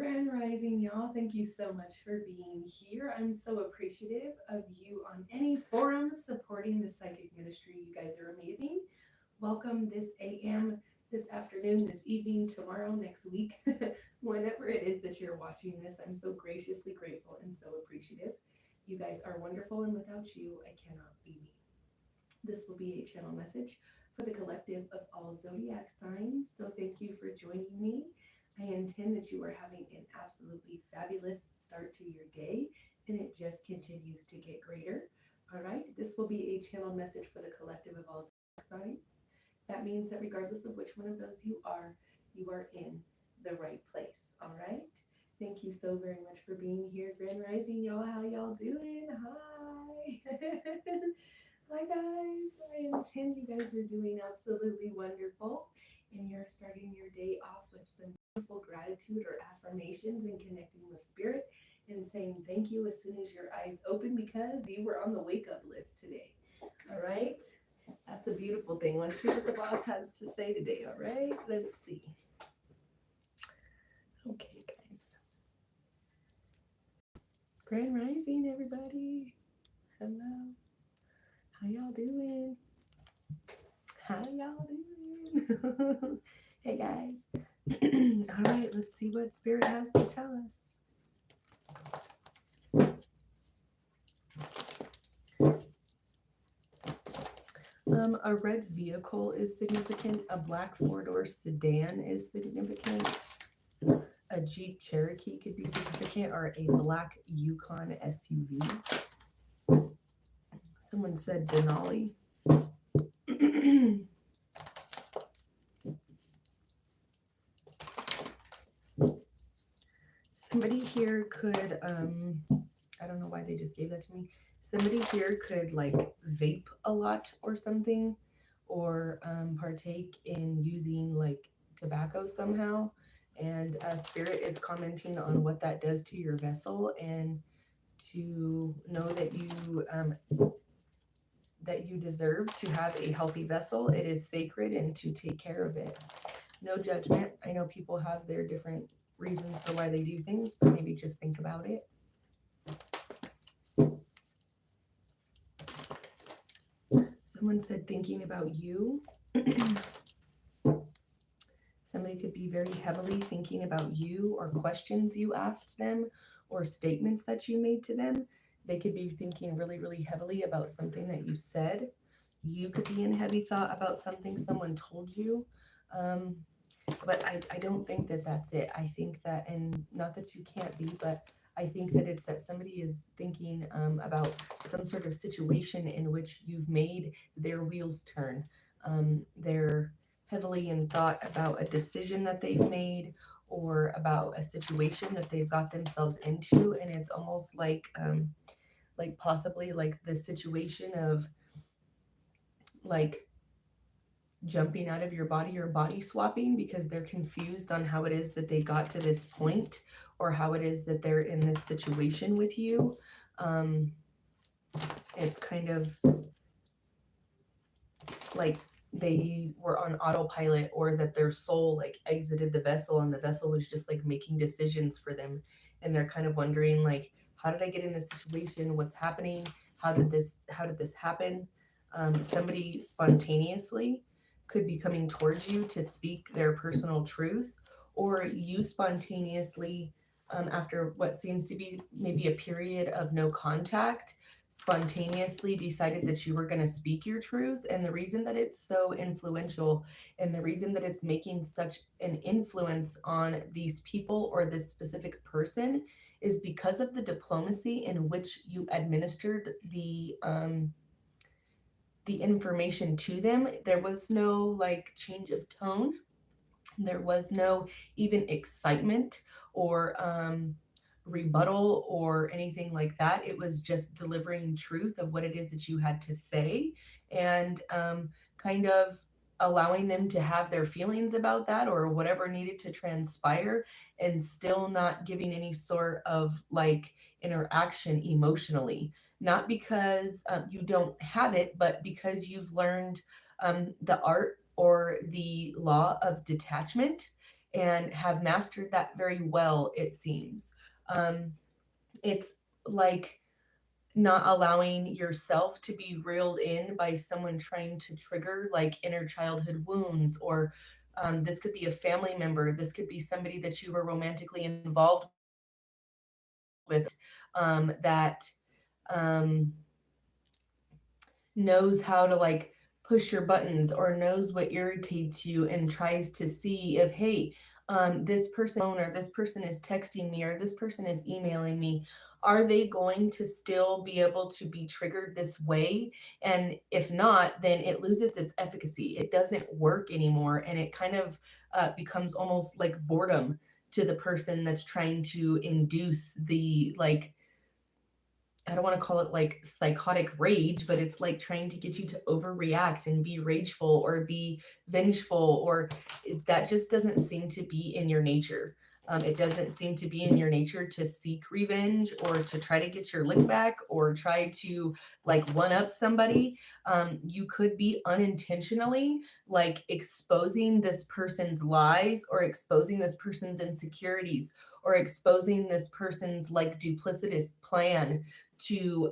Grand Rising, y'all. Thank you so much for being here. I'm so appreciative of you on any forums supporting the psychic ministry. You guys are amazing. Welcome this AM, this afternoon, this evening, tomorrow, next week, whenever it is that you're watching this. I'm so graciously grateful and so appreciative. You guys are wonderful, and without you, I cannot be me. This will be a channel message for the collective of all zodiac signs. So thank you for joining me. I intend that you are having an absolutely fabulous start to your day, and it just continues to get greater. All right, this will be a channel message for the collective of all zodiac signs. That means that regardless of which one of those you are in the right place. All right. Thank you so very much for being here, Grand Rising, y'all. How y'all doing? Hi. Hi guys, I intend you guys are doing absolutely wonderful and you're starting your day off with some beautiful gratitude or affirmations and connecting with spirit and saying thank you as soon as your eyes open because you were on the wake up list today. All right, that's a beautiful thing. Let's see what the boss has to say today. All right, let's see. Okay, guys. Grand Rising, everybody. Hello. How y'all doing? How y'all doing? Hey guys. All right, let's see what Spirit has to tell us. A red vehicle is significant. A black four-door sedan is significant. A Jeep Cherokee could be significant, or a black Yukon SUV. Someone said Denali. Somebody here could, I don't know why they just gave that to me. Somebody here could like vape a lot or something, or partake in using like tobacco somehow. And Spirit is commenting on what that does to your vessel, and to know that you deserve to have a healthy vessel. It is sacred, and to take care of it. No judgment. I know people have their different reasons for why they do things, but maybe just think about it. Someone said thinking about you. Somebody could be very heavily thinking about you, or questions you asked them, or statements that you made to them. They could be thinking really, really heavily about something that you said. You could be in heavy thought about something someone told you. But I don't think that that's it. I think that, and not that you can't be, but I think that it's that somebody is thinking about some sort of situation in which you've made their wheels turn. They're heavily in thought about a decision that they've made, or about a situation that they've got themselves into, and it's almost like possibly like the situation of like jumping out of your body, or body swapping, because they're confused on how it is that they got to this point, or how it is that they're in this situation with you. It's kind of like they were on autopilot, or that their soul like exited the vessel, and the vessel was just like making decisions for them, and they're kind of wondering like, how did I get in this situation? What's happening? How did this happen? Somebody spontaneously could be coming towards you to speak their personal truth, or you spontaneously, after what seems to be maybe a period of no contact, spontaneously decided that you were going to speak your truth. And the reason that it's so influential, and the reason that it's making such an influence on these people, or this specific person, is because of the diplomacy in which you administered the information to them. There was no like change of tone. There was no even excitement, or rebuttal, or anything like that. It was just delivering truth of what it is that you had to say, and kind of allowing them to have their feelings about that, or whatever needed to transpire, and still not giving any sort of like interaction emotionally. Not because you don't have it, but because you've learned the art or the law of detachment, and have mastered that very well, it seems. It's like not allowing yourself to be reeled in by someone trying to trigger like inner childhood wounds, or this could be a family member, this could be somebody that you were romantically involved with, that um, knows how to like push your buttons or knows what irritates you and tries to see if, hey, this person or this person is texting me or this person is emailing me, are they going to still be able to be triggered this way? And if not, then it loses its efficacy, it doesn't work anymore, and it kind of becomes almost like boredom to the person that's trying to induce the like, I don't want to call it like psychotic rage, but it's like trying to get you to overreact and be rageful or be vengeful, or that just doesn't seem to be in your nature. It doesn't seem to be in your nature to seek revenge or to try to get your lick back or try to like one up somebody. You could be unintentionally like exposing this person's lies or exposing this person's insecurities or exposing this person's like duplicitous plan to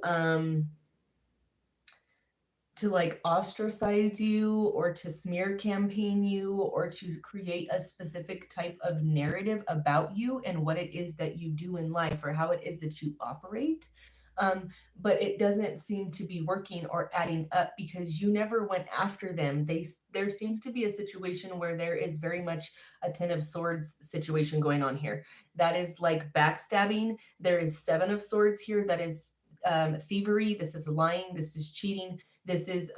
like ostracize you or to smear campaign you or to create a specific type of narrative about you and what it is that you do in life or how it is that you operate. Um, but it doesn't seem to be working or adding up because you never went after them. There seems to be a situation where there is very much a Ten of Swords situation going on here. That is like backstabbing. There is Seven of Swords here. That is thievery. This is lying. This is cheating. This is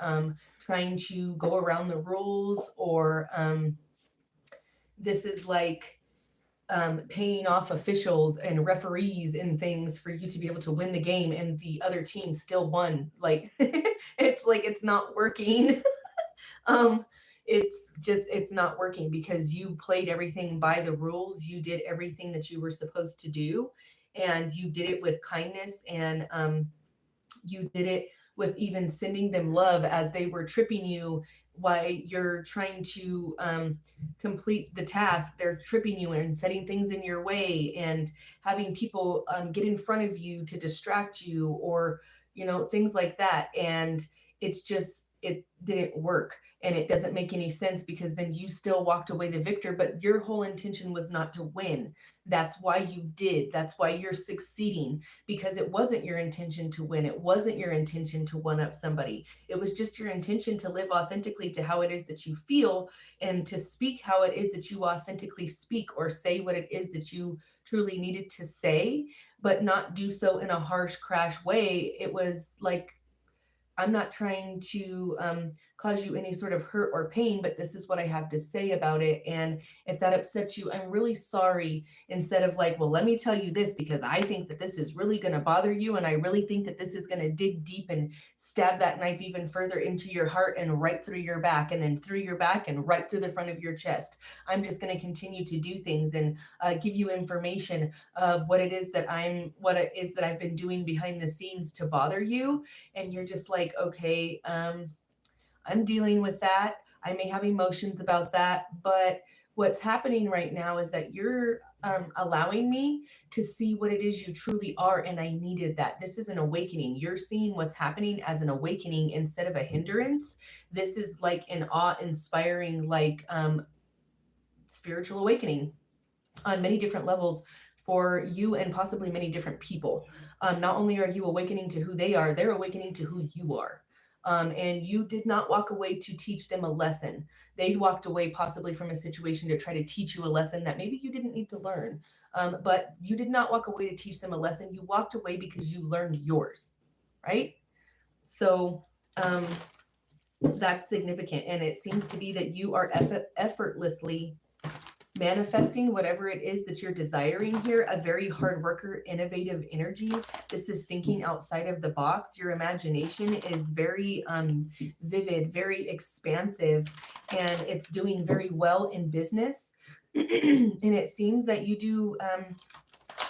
trying to go around the rules, or this is like paying off officials and referees and things for you to be able to win the game, and the other team still won. Like it's like it's not working. um, it's not working because you played everything by the rules. You did everything that you were supposed to do, and you did it with kindness, and you did it with even sending them love as they were tripping you while you're trying to complete the task. They're tripping you and setting things in your way and having people get in front of you to distract you, or things like that. And it's just, it didn't work, and it doesn't make any sense because then you still walked away the victor, but your whole intention was not to win. That's why you did. That's why you're succeeding, because it wasn't your intention to win. It wasn't your intention to one up somebody. It was just your intention to live authentically to how it is that you feel, and to speak how it is that you authentically speak, or say what it is that you truly needed to say, but not do so in a harsh, crash way. It was like, I'm not trying to cause you any sort of hurt or pain, but this is what I have to say about it. And if that upsets you, I'm really sorry. Instead of like, well, let me tell you this because I think that this is really going to bother you. And I really think that this is going to dig deep and stab that knife even further into your heart and right through your back, and then through your back and right through the front of your chest. I'm just going to continue to do things and give you information of what it is that I've been doing behind the scenes to bother you, and you're just like, okay, I'm dealing with that. I may have emotions about that, but what's happening right now is that you're allowing me to see what it is you truly are, and I needed that. This is an awakening. You're seeing what's happening as an awakening instead of a hindrance. This is like an awe-inspiring, like spiritual awakening on many different levels for you and possibly many different people. Not only are you awakening to who they are, they're awakening to who you are. And you did not walk away to teach them a lesson. They walked away possibly from a situation to try to teach you a lesson that maybe you didn't need to learn. But you did not walk away to teach them a lesson. You walked away because you learned yours, right? So um, that's significant. And it seems to be that you are effortlessly manifesting whatever it is that you're desiring here. A very hard worker, innovative energy. This is thinking outside of the box. Your imagination is very vivid, very expansive, and it's doing very well in business. And it seems that you do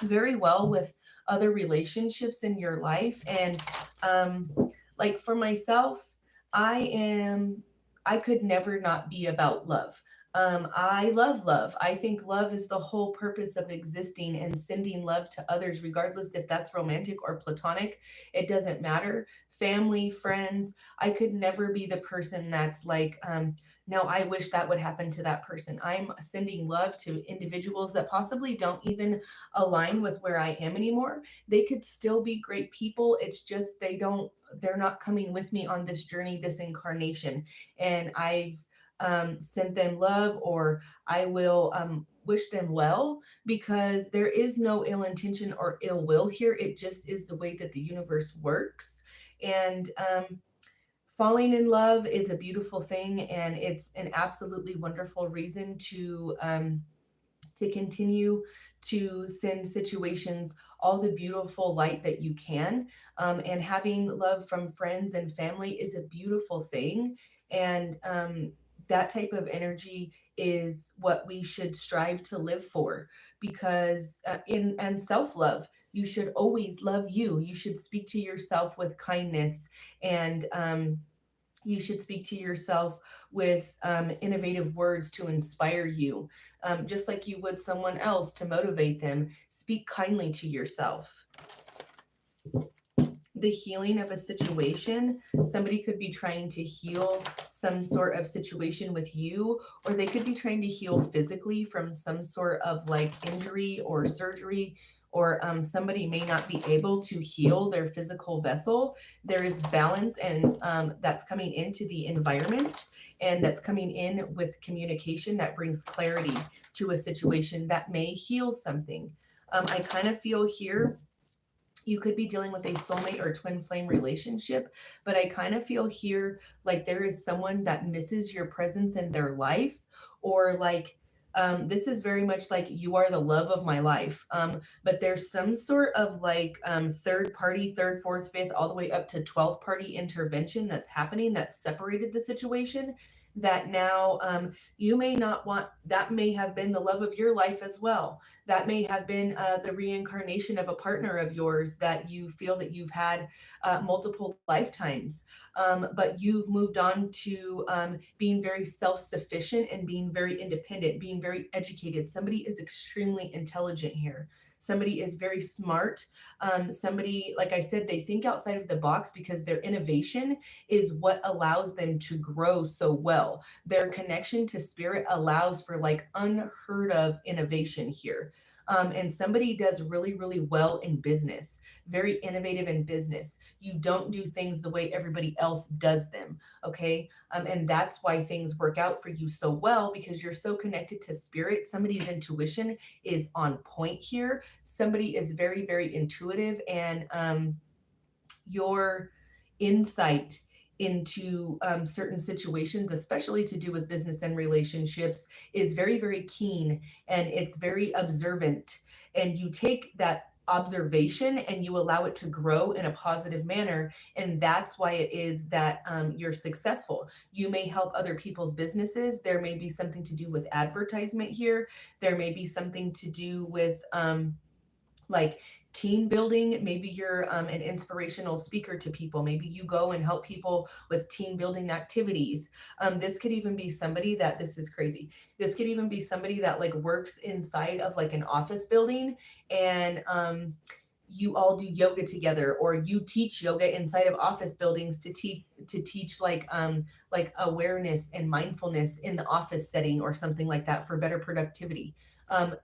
very well with other relationships in your life. And um, like for myself, I am, I could never not be about love. I love love. I think love is the whole purpose of existing, and sending love to others, regardless if that's romantic or platonic. It doesn't matter. Family, friends. I could never be the person that's like, no, I wish that would happen to that person. I'm sending love to individuals that possibly don't even align with where I am anymore. They could still be great people. It's just they're not coming with me on this journey, this incarnation. And I've sent them love, or I will wish them well, because there is no ill intention or ill will here. It just is the way that the universe works. And falling in love is a beautiful thing, and it's an absolutely wonderful reason to continue to send situations all the beautiful light that you can. And having love from friends and family is a beautiful thing. And that type of energy is what we should strive to live for, because in and self-love, you should always love you. You should speak to yourself with kindness, and you should speak to yourself with innovative words to inspire you, just like you would someone else to motivate them. Speak kindly to yourself. The healing of a situation, somebody could be trying to heal some sort of situation with you, or they could be trying to heal physically from some sort of like injury or surgery, or somebody may not be able to heal their physical vessel. There is balance, and that's coming into the environment, and that's coming in with communication that brings clarity to a situation that may heal something. I kind of feel here you could be dealing with a soulmate or twin flame relationship, but I kind of feel here like there is someone that misses your presence in their life, or like this is very much like you are the love of my life. But there's some sort of like third party, third, fourth, fifth, all the way up to 12th party intervention that's happening that separated the situation. That now you may not want, that may have been the love of your life as well. That may have been the reincarnation of a partner of yours that you feel that you've had multiple lifetimes, but you've moved on to being very self-sufficient and being very independent, being very educated. Somebody is extremely intelligent here. Somebody is very smart. Somebody, like I said, they think outside of the box because their innovation is what allows them to grow so well. Their connection to spirit allows for like unheard of innovation here. And somebody does really, really well in business, very innovative in business. You don't do things the way everybody else does them. Okay. And that's why things work out for you so well, because you're so connected to spirit. Somebody's intuition is on point here. Somebody is very, very intuitive, and your insight into certain situations, especially to do with business and relationships, is very, very keen, and it's very observant. And you take that observation and you allow it to grow in a positive manner. And that's why it is that you're successful. You may help other people's businesses. There may be something to do with advertisement here. There may be something to do with like team building. Maybe you're an inspirational speaker to people. Maybe you go and help people with team building activities. This could even be somebody that, this is crazy, this could even be somebody that like works inside of like an office building, and you all do yoga together, or you teach yoga inside of office buildings to teach like awareness and mindfulness in the office setting or something like that for better productivity.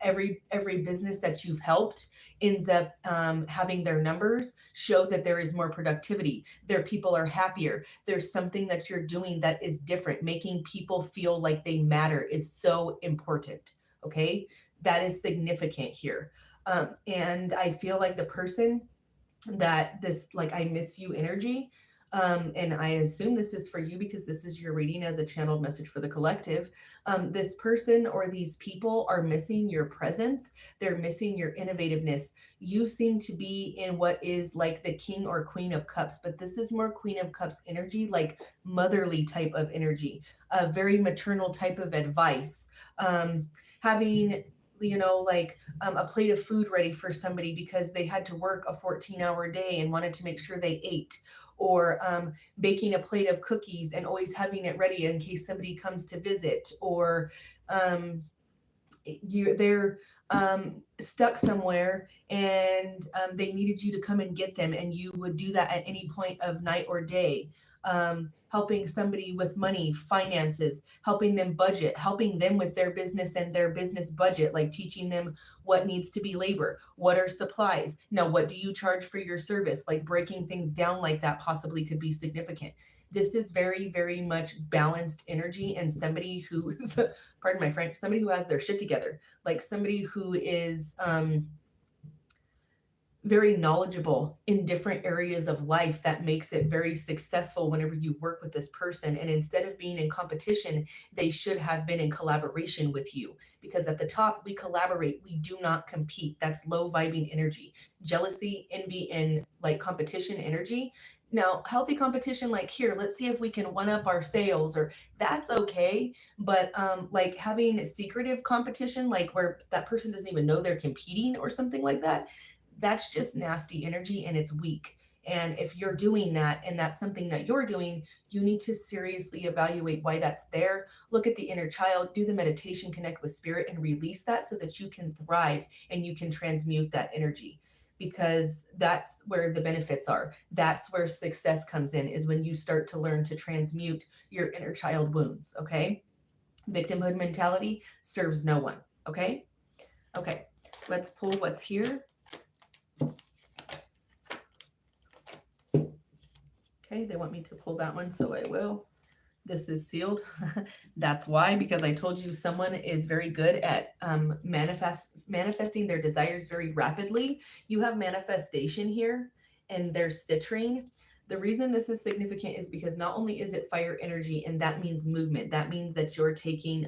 Every business that you've helped ends up having their numbers show that there is more productivity. Their people are happier. There's something that you're doing that is different. Making people feel like they matter is so important. Okay, that is significant here. And I feel like the person that this, like, I miss you energy, and I assume this is for you because this is your reading as a channeled message for the collective. This person or these people are missing your presence. They're missing your innovativeness. You seem to be in what is like the king or queen of cups, but this is more queen of cups energy, like motherly type of energy, a very maternal type of advice. Having, like a plate of food ready for somebody because they had to work a 14-hour day and wanted to make sure they ate, or baking a plate of cookies and always having it ready in case somebody comes to visit, or they're stuck somewhere, and they needed you to come and get them, and you would do that at any point of night or day. Helping somebody with money, finances, helping them budget, helping them with their business and their business budget, like teaching them what needs to be labor, what are supplies, now what do you charge for your service, like breaking things down like that possibly could be significant. This is very, very much balanced energy, and somebody who is pardon my French, somebody who has their shit together, like somebody who is very knowledgeable in different areas of life, that makes it very successful whenever you work with this person. And instead of being in competition, they should have been in collaboration with you, because at the top we collaborate, we do not compete. That's low vibing energy. Jealousy, envy, and like competition energy. Now, healthy competition, like here, let's see if we can one up our sales, or that's okay. But like having secretive competition, like where that person doesn't even know they're competing or something like that, that's just nasty energy, and it's weak. And if you're doing that and that's something that you're doing, you need to seriously evaluate why that's there. Look at the inner child, do the meditation, connect with spirit, and release that so that you can thrive and you can transmute that energy, because that's where the benefits are. That's where success comes in, is when you start to learn to transmute your inner child wounds. Okay. Victimhood mentality serves no one. Okay. Okay. Let's pull what's here. Okay, they want me to pull that one, so I will. This is sealed. That's why, because I told you someone is very good at manifesting their desires very rapidly. You have manifestation here, and there's citrine. The reason this is significant is because not only is it fire energy, and that means movement. That means that you're taking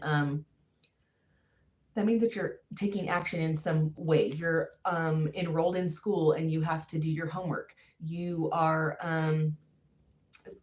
action in some way. You're enrolled in school and you have to do your homework. You are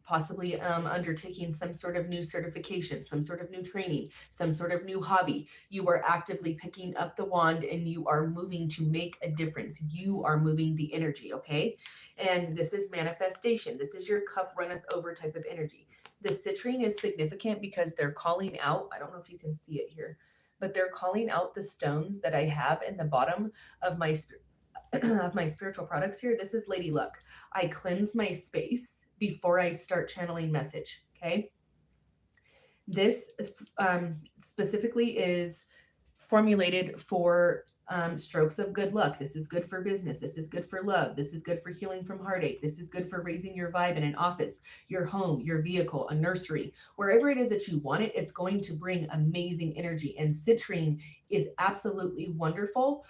possibly undertaking some sort of new certification, some sort of new training, some sort of new hobby. You are actively picking up the wand and you are moving to make a difference. You are moving the energy, okay? And this is manifestation. This is your cup runneth over type of energy. The citrine is significant because they're calling out, I don't know if you can see it here, but they're calling out the stones that I have in the bottom of my of my spiritual products here. This is Lady Luck. I cleanse my space before I start channeling message. Okay. This specifically is formulated for strokes of good luck. This is good for business. This is good for love. This is good for healing from heartache. This is good for raising your vibe in an office, your home, your vehicle, a nursery, wherever it is that you want it. It's going to bring amazing energy. And citrine is absolutely wonderful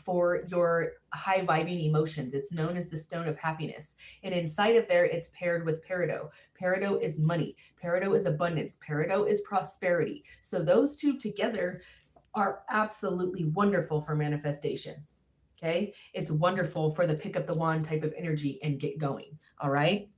for your high vibing emotions. It's known as the stone of happiness. And inside of there, it's paired with peridot. Peridot is money. Peridot is abundance. Peridot is prosperity. So those two together are absolutely wonderful for manifestation. Okay. It's wonderful for the pick up the wand type of energy and get going. All right.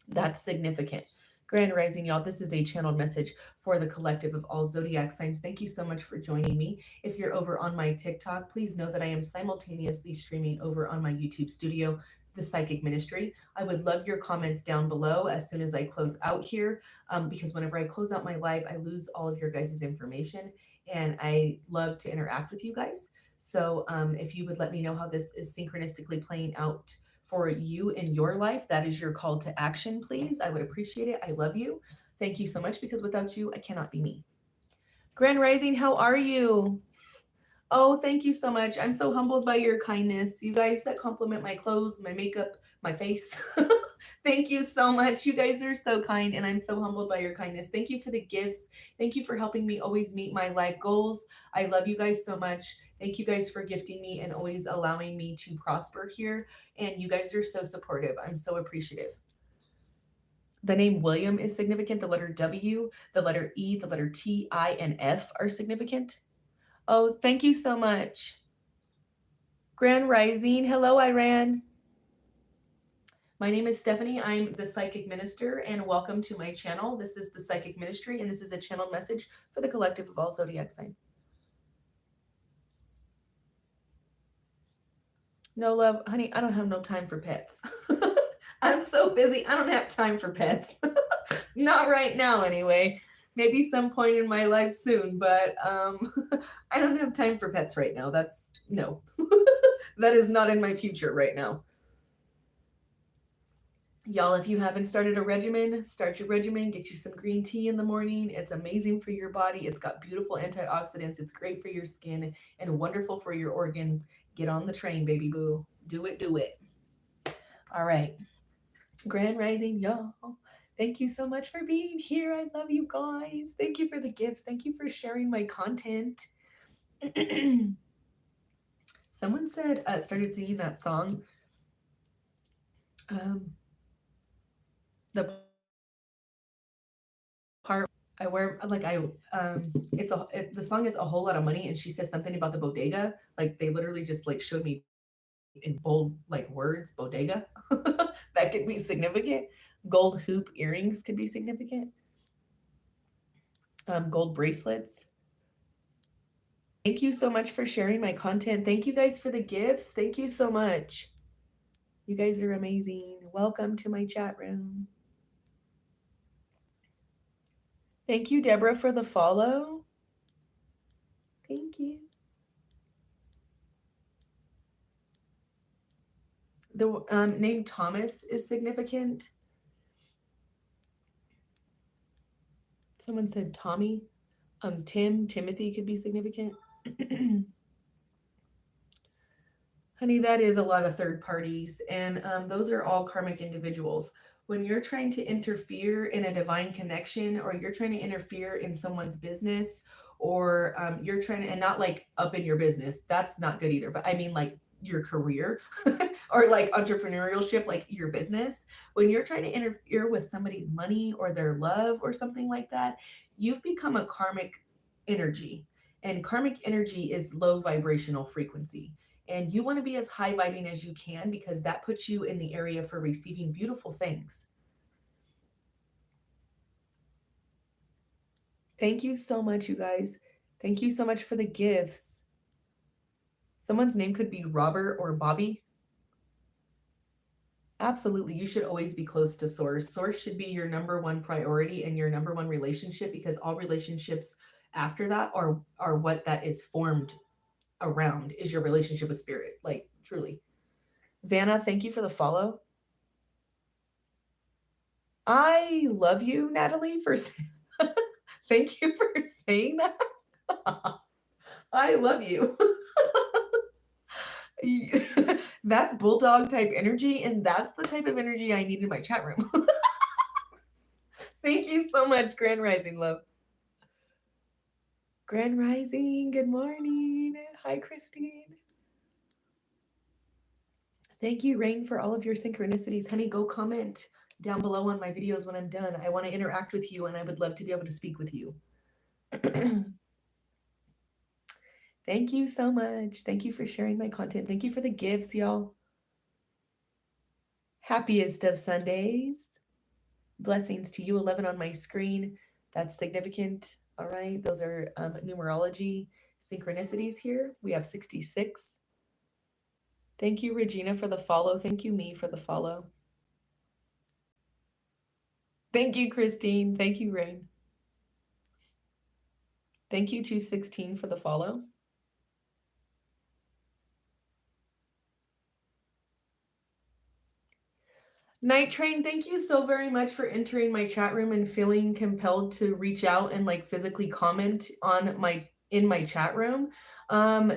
That's significant. Grand Rising, y'all. This is a channeled message for the collective of all zodiac signs. Thank you so much for joining me. If you're over on my TikTok, please know that I am simultaneously streaming over on my YouTube studio, The Psychic Ministry. I would love your comments down below as soon as I close out here, because whenever I close out my live, I lose all of your guys' information, and I love to interact with you guys. So if you would let me know how this is synchronistically playing out for you in your life, that is your call to action, please. I would appreciate it. I love you. Thank you so much, because without you, I cannot be me. Grand Rising, how are you? Oh, thank you so much. I'm so humbled by your kindness. You guys that compliment my clothes, my makeup, my face. Thank you so much. You guys are so kind, and I'm so humbled by your kindness. Thank you for the gifts. Thank you for helping me always meet my life goals. I love you guys so much. Thank you guys for gifting me and always allowing me to prosper here. And you guys are so supportive. I'm so appreciative. The name William is significant. The letter W, the letter E, the letter T, I, and F are significant. Oh, thank you so much. Grand Rising. Hello, Iran. My name is Stephanie. I'm the Psychic Minister, and welcome to my channel. This is the Psychic Ministry, and this is a channeled message for the collective of all zodiac signs. No, love, honey, I don't have no time for pets. I'm so busy. I don't have time for pets. Not right now, anyway. maybe some point in my life soon, but I don't have time for pets right now. No. That is not in my future right now. Y'all, if you haven't started a regimen, start your regimen. Get you some green tea in the morning. It's amazing for your body. It's got beautiful antioxidants. It's great for your skin and wonderful for your organs. Get on the train, baby boo. Do it, do it. All right. Grand Rising, y'all. Thank you so much for being here. I love you guys. Thank you for the gifts. Thank you for sharing my content. Someone said, started singing that song. The part I wear, like the song is A Whole Lot of Money, and she says something about the bodega. Like they literally just like showed me in bold like words, bodega. That could be significant. Gold hoop earrings could be significant. Gold bracelets. Thank you so much for sharing my content. Thank you guys for the gifts. Thank you so much. You guys are amazing. Welcome to my chat room. Thank you, Deborah, for the follow. Thank you. The name Thomas is significant. Someone said Tommy. Timothy could be significant. Honey, that is a lot of third parties, and those are all karmic individuals. When you're trying to interfere in a divine connection, or you're trying to interfere in someone's business, or you're trying to, and not like up in your business, that's not good either. But I mean, like your career or like entrepreneurship, like your business. When you're trying to interfere with somebody's money or their love or something like that, you've become a karmic energy. And karmic energy is low vibrational frequency. And you want to be as high vibing as you can, because that puts you in the area for receiving beautiful things. Thank you so much, you guys. Thank you so much for the gifts. Someone's name could be Robert or Bobby. Absolutely. You should always be close to source. Source should be your number one priority and your number one relationship, because all relationships after that are what that is formed around, is your relationship with spirit. Like truly. Vanna, thank you for the follow. I love you, Natalie, for thank you for saying that. I love you. That's bulldog type energy, and that's the type of energy I need in my chat room. Thank you so much, Grand Rising love. Grand Rising, good morning. Hi, Christine. Thank you, Rain, for all of your synchronicities. Honey, go comment down below on my videos when I'm done. I want to interact with you, and I would love to be able to speak with you. Thank you so much. Thank you for sharing my content. Thank you for the gifts, y'all. Happiest of Sundays. Blessings to you. 11 on my screen. That's significant. All right. Those are numerology synchronicities here. We have 66. Thank you, Regina, for the follow. Thank you, Me, for the follow. Thank you, Christine. Thank you, Rain. Thank you, 216, for the follow. Night Train, thank you so very much for entering my chat room and feeling compelled to reach out and like physically comment on in my chat room.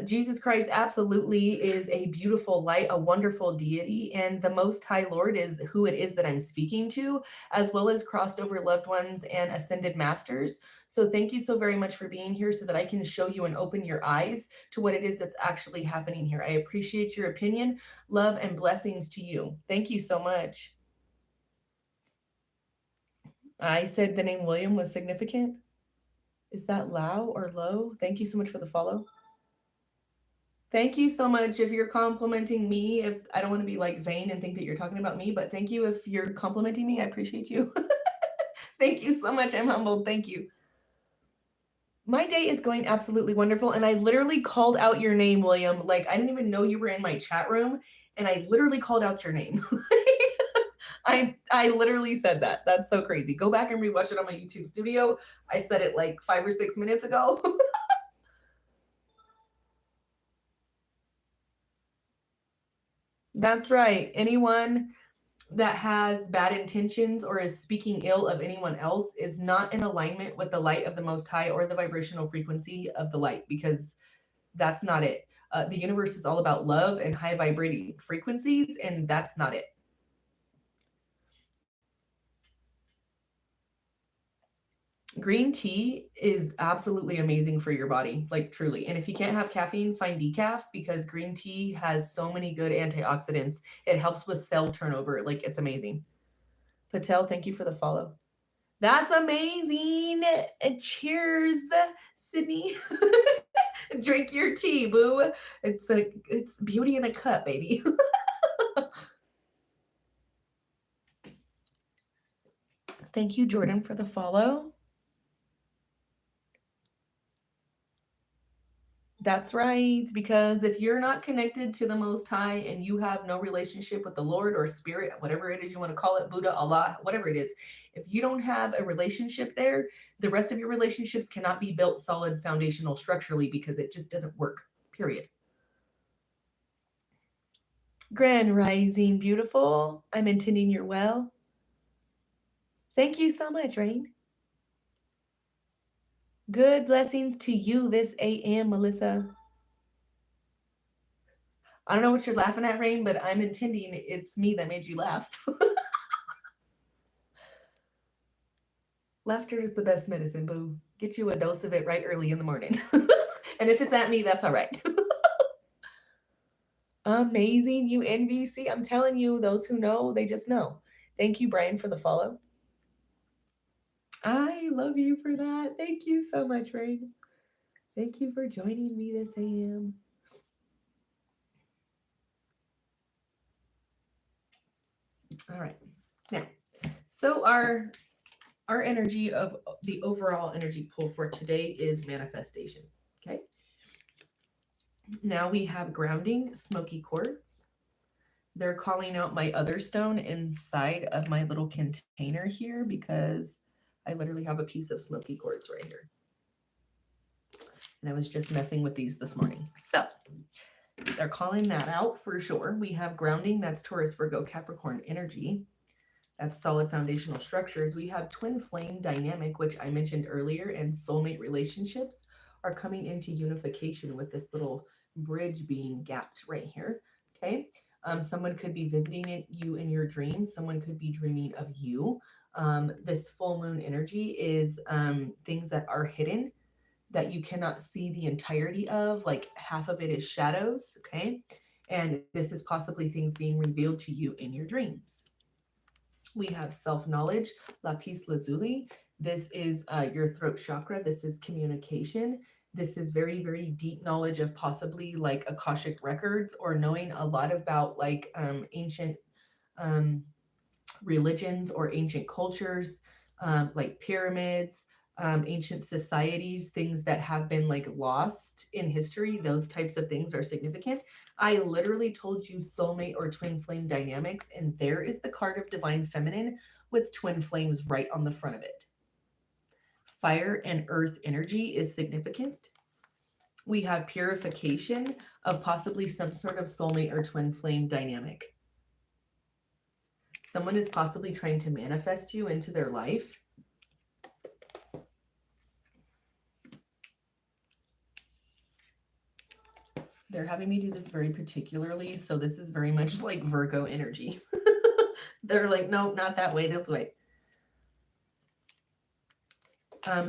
Jesus Christ absolutely is a beautiful light, a wonderful deity, and the Most High Lord is who it is that I'm speaking to, as well as crossed over loved ones and ascended masters. So thank you so very much for being here, so that I can show you and open your eyes to what it is that's actually happening here. I appreciate your opinion. Love and blessings to you. Thank you so much. I said the name William was significant. Is that Lau or Low? Thank you so much for the follow. Thank you so much. If you're complimenting me, if I don't want to be like vain and think that you're talking about me, but thank you if you're complimenting me. I appreciate you. Thank you so much. I'm humbled. Thank you. My day is going absolutely wonderful, and I literally called out your name, William. Like, I didn't even know you were in my chat room, and I literally called out your name. I literally said that. That's so crazy. Go back and rewatch it on my YouTube studio. I said it like 5 or 6 minutes ago. That's right. Anyone that has bad intentions or is speaking ill of anyone else is not in alignment with the light of the Most High or the vibrational frequency of the light, because that's not it. The universe is all about love and high vibrating frequencies, and that's not it. Green tea is absolutely amazing for your body, like truly. And if you can't have caffeine, find decaf, because green tea has so many good antioxidants. It helps with cell turnover. Like, it's amazing. Patel, thank you for the follow. That's amazing. Cheers, Sydney. Drink your tea, boo. It's beauty in a cup, baby. Thank you, Jordan, for the follow. That's right, because if you're not connected to the Most High and you have no relationship with the Lord or Spirit, whatever it is you want to call it, Buddha, Allah, whatever it is, if you don't have a relationship there, the rest of your relationships cannot be built solid foundational structurally, because it just doesn't work, period. Grand Rising, beautiful. I'm intending you're well. Thank you so much, Rain. Good blessings to you this AM, Melissa. I don't know what you're laughing at, Rain, but I'm intending it's me that made you laugh. Laughter is the best medicine, boo. Get you a dose of it right early in the morning. And if it's at me, that's all right. Amazing, you NVC. I'm telling you, those who know, they just know. Thank you, Brian, for the follow. I love you for that. Thank you so much, Rain. Thank you for joining me this AM. All right. Now, so our energy of the overall energy pull for today is manifestation. Okay. Now we have grounding, smoky quartz. They're calling out my other stone inside of my little container here, because I literally have a piece of smoky quartz right here. And I was just messing with these this morning. So they're calling that out for sure. We have grounding, that's Taurus, Virgo, Capricorn energy. That's solid foundational structures. We have twin flame dynamic, which I mentioned earlier, and soulmate relationships are coming into unification with this little bridge being gapped right here. Okay. Someone could be visiting you in your dreams. Someone could be dreaming of you. This full moon energy is things that are hidden, that you cannot see the entirety of, like half of it is shadows. Okay. And this is possibly things being revealed to you in your dreams. We have self-knowledge, lapis lazuli. This is your throat chakra. This is communication. This is very, very deep knowledge of possibly like Akashic records, or knowing a lot about like ancient religions or ancient cultures, like pyramids, ancient societies, things that have been like lost in history. Those types of things are significant. I literally told you soulmate or twin flame dynamics, and there is the card of divine feminine with twin flames right on the front of it. Fire and earth energy is significant. We have purification of possibly some sort of soulmate or twin flame dynamic. Someone is possibly trying to manifest you into their life. They're having me do this very particularly, so this is very much like Virgo energy. They're like, no, not that way, this way.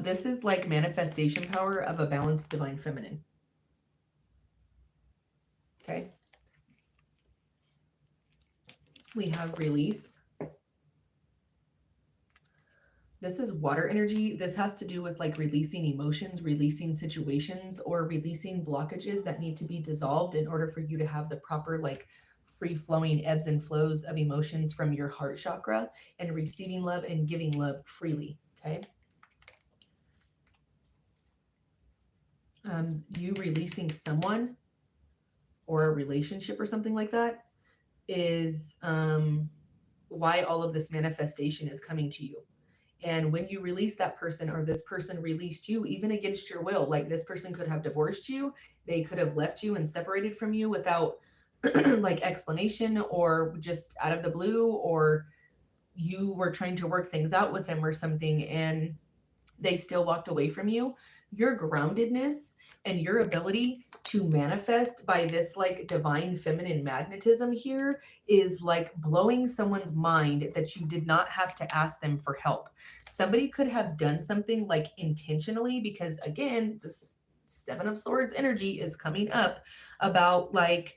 This is like manifestation power of a balanced divine feminine. Okay. We have release. This is water energy. This has to do with like releasing emotions, releasing situations, or releasing blockages that need to be dissolved in order for you to have the proper like free-flowing ebbs and flows of emotions from your heart chakra, and receiving love and giving love freely. Okay. You releasing someone or a relationship or something like that is why all of this manifestation is coming to you. And when you release that person, or this person released you, even against your will, like this person could have divorced you, they could have left you and separated from you without like explanation, or just out of the blue, or you were trying to work things out with them or something and they still walked away from you. Your groundedness and your ability to manifest by this like divine feminine magnetism here is like blowing someone's mind, that you did not have to ask them for help. Somebody could have done something like intentionally, because again, this Seven of Swords energy is coming up about like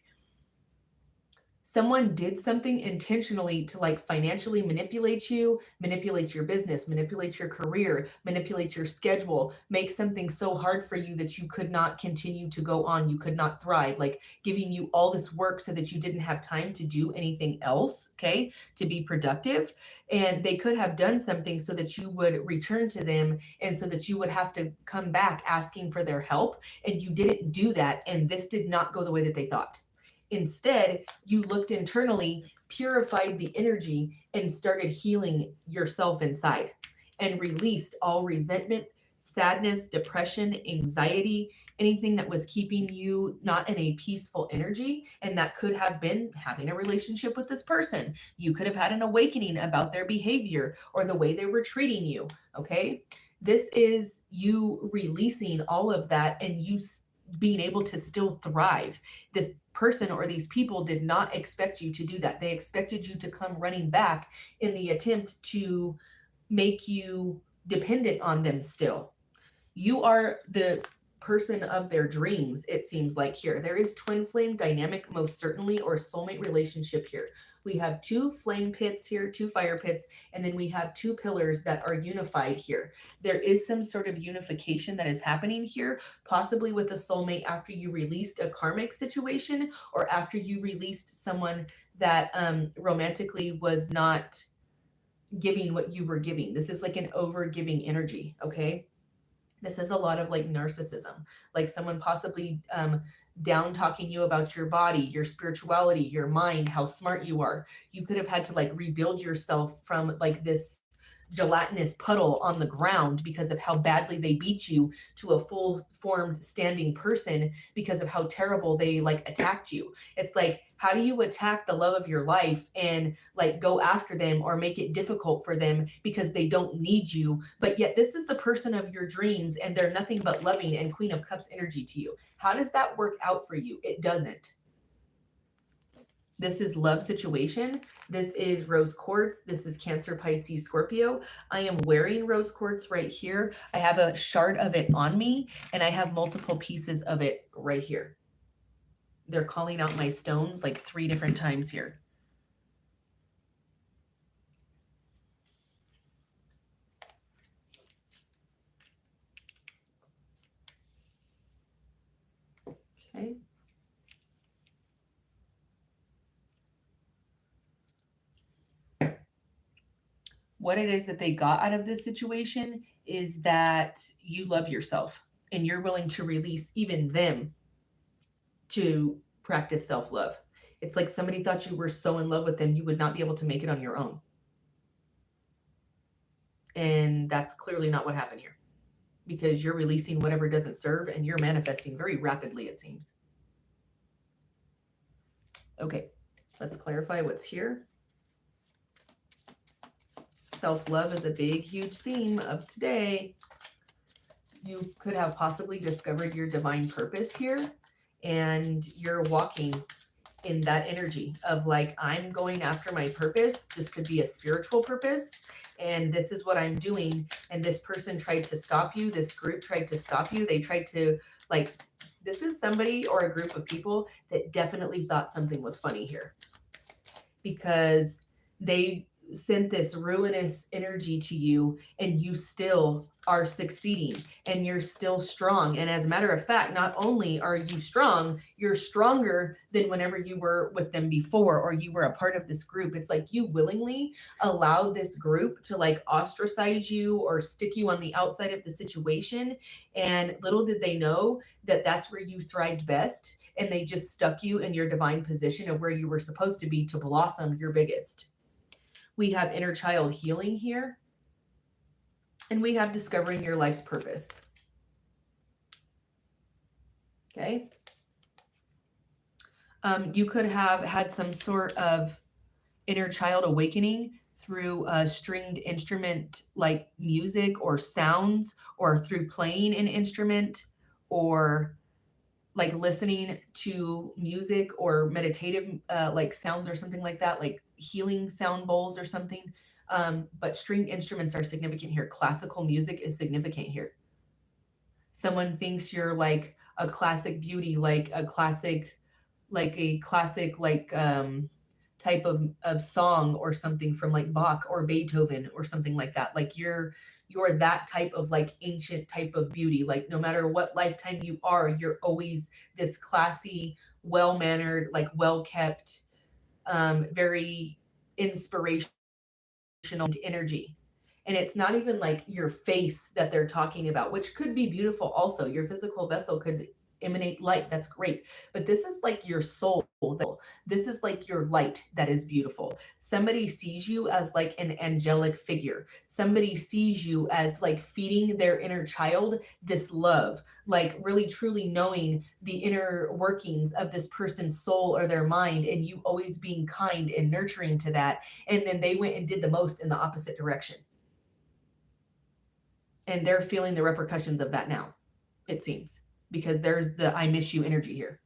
someone did something intentionally to like financially manipulate you, manipulate your business, manipulate your career, manipulate your schedule, make something so hard for you that you could not continue to go on, you could not thrive, like giving you all this work so that you didn't have time to do anything else, okay, to be productive. And they could have done something so that you would return to them, and so that you would have to come back asking for their help, and you didn't do that, and this did not go the way that they thought. Instead, you looked internally, purified the energy, and started healing yourself inside, and released all resentment, sadness, depression, anxiety, anything that was keeping you not in a peaceful energy. And that could have been having a relationship with this person. You could have had an awakening about their behavior or the way they were treating you. Okay. This is you releasing all of that, and you being able to still thrive. This person or these people did not expect you to do that. They expected you to come running back in the attempt to make you dependent on them still. You are the person of their dreams, it seems like here. There is twin flame dynamic, most certainly, or soulmate relationship here. We have two flame pits here, two fire pits, and then we have two pillars that are unified here. There is some sort of unification that is happening here, possibly with a soulmate after you released a karmic situation, or after you released someone that romantically was not giving what you were giving. This is like an over giving energy, okay? This is a lot of like narcissism, like someone possibly down talking you about your body, your spirituality, your mind, how smart you are. You could have had to like rebuild yourself from like this gelatinous puddle on the ground because of how badly they beat you, to a full formed standing person because of how terrible they like attacked you. It's like, how do you attack the love of your life and like go after them or make it difficult for them because they don't need you, but yet this is the person of your dreams and they're nothing but loving and Queen of Cups energy to you? How does that work out for you? It doesn't. This is love situation. This is rose quartz. This is Cancer, Pisces, Scorpio. I am wearing rose quartz right here. I have a shard of it on me, and I have multiple pieces of it right here. They're calling out my stones like 3 different times here. Okay. What it is that they got out of this situation is that you love yourself and you're willing to release even them to practice self-love. It's like somebody thought you were so in love with them, you would not be able to make it on your own. And that's clearly not what happened here, because you're releasing whatever doesn't serve and you're manifesting very rapidly, it seems. Okay, let's clarify what's here. Self-love is a big, huge theme of today. You could have possibly discovered your divine purpose here, and you're walking in that energy of like, I'm going after my purpose. This could be a spiritual purpose, and this is what I'm doing. And this person tried to stop you. This group tried to stop you. They tried to like, this is somebody or a group of people that definitely thought something was funny here, because they sent this ruinous energy to you and you still are succeeding and you're still strong. And as a matter of fact, not only are you strong, you're stronger than whenever you were with them before, or you were a part of this group. It's like you willingly allowed this group to like ostracize you or stick you on the outside of the situation. And little did they know that that's where you thrived best. And they just stuck you in your divine position of where you were supposed to be to blossom your biggest. We have inner child healing here. And we have discovering your life's purpose. Okay. You could have had some sort of inner child awakening through a stringed instrument like music or sounds, or through playing an instrument, or like listening to music or meditative like sounds or something like that, like healing sound bowls or something. But stringed instruments are significant here. Classical music is significant here. Someone thinks you're like a classic beauty, like a classic type of song or something from like Bach or Beethoven or something like that. Like you're that type of like ancient type of beauty. Like no matter what lifetime you are, you're always this classy, well-mannered, like well-kept, very inspirational energy. And it's not even like your face that they're talking about, which could be beautiful also. Your physical vessel could emanate light. That's great. But this is like your soul. This is like your light that is beautiful. Somebody sees you as like an angelic figure. Somebody sees you as like feeding their inner child this love, like really truly knowing the inner workings of this person's soul or their mind, and you always being kind and nurturing to that. And then they went and did the most in the opposite direction. And they're feeling the repercussions of that now, it seems, because there's the I miss you energy here.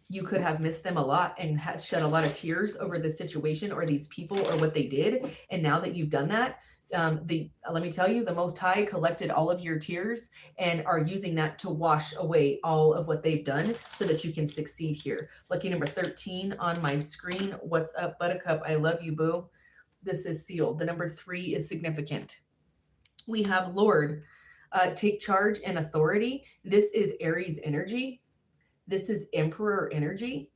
You could have missed them a lot and shed a lot of tears over this situation or these people or what they did. And now that you've done that, let me tell you, the Most High collected all of your tears and are using that to wash away all of what they've done so that you can succeed here. Lucky number 13 on my screen. What's up, Buttercup? I love you, boo. This is sealed. The number 3 is significant. We have Lord, take charge and authority. This is Aries energy. This is Emperor energy.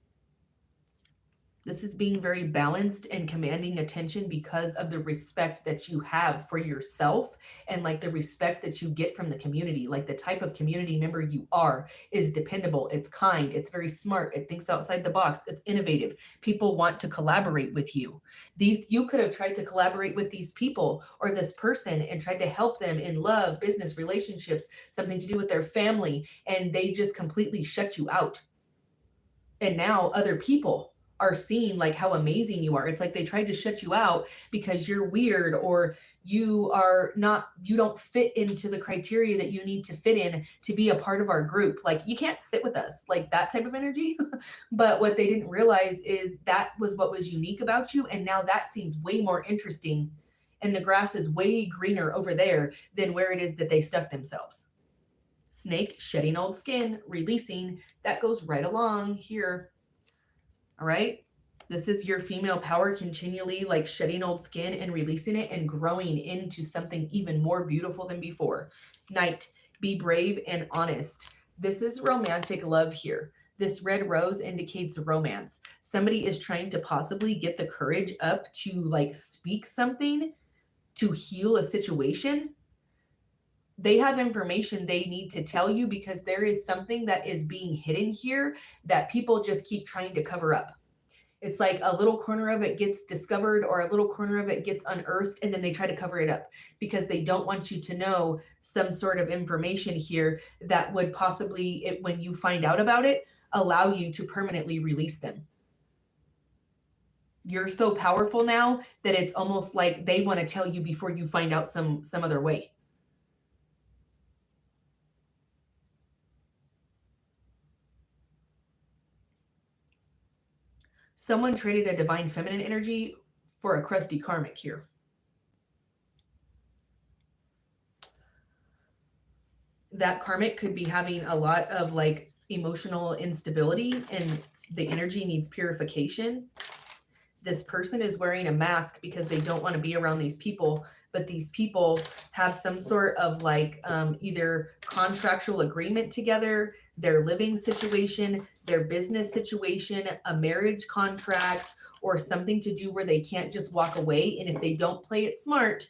This is being very balanced and commanding attention because of the respect that you have for yourself and like the respect that you get from the community. Like the type of community member you are is dependable. It's kind. It's very smart. It thinks outside the box. It's innovative. People want to collaborate with you. You could have tried to collaborate with these people or this person and tried to help them in love, business, relationships, something to do with their family, and they just completely shut you out. And now other people are seeing like how amazing you are. It's like they tried to shut you out because you're weird or you don't fit into the criteria that you need to fit in to be a part of our group. Like you can't sit with us, like that type of energy. But what they didn't realize is that was what was unique about you. And now that seems way more interesting. And the grass is way greener over there than where it is that they stuck themselves. Snake, shedding old skin, releasing, that goes right along here. All right. This is your female power continually like shedding old skin and releasing it and growing into something even more beautiful than before. Knight, be brave and honest. This is romantic love here. This red rose indicates romance. Somebody is trying to possibly get the courage up to like speak something to heal a situation. They have information they need to tell you because there is something that is being hidden here that people just keep trying to cover up. It's like a little corner of it gets discovered or a little corner of it gets unearthed, and then they try to cover it up because they don't want you to know some sort of information here that would possibly, when you find out about it, allow you to permanently release them. You're so powerful now that it's almost like they want to tell you before you find out some other way. Someone traded a divine feminine energy for a crusty karmic here. That karmic could be having a lot of like emotional instability and the energy needs purification. This person is wearing a mask because they don't want to be around these people, but these people have some sort of like either contractual agreement together, their living situation, their business situation, a marriage contract, or something to do where they can't just walk away. And if they don't play it smart,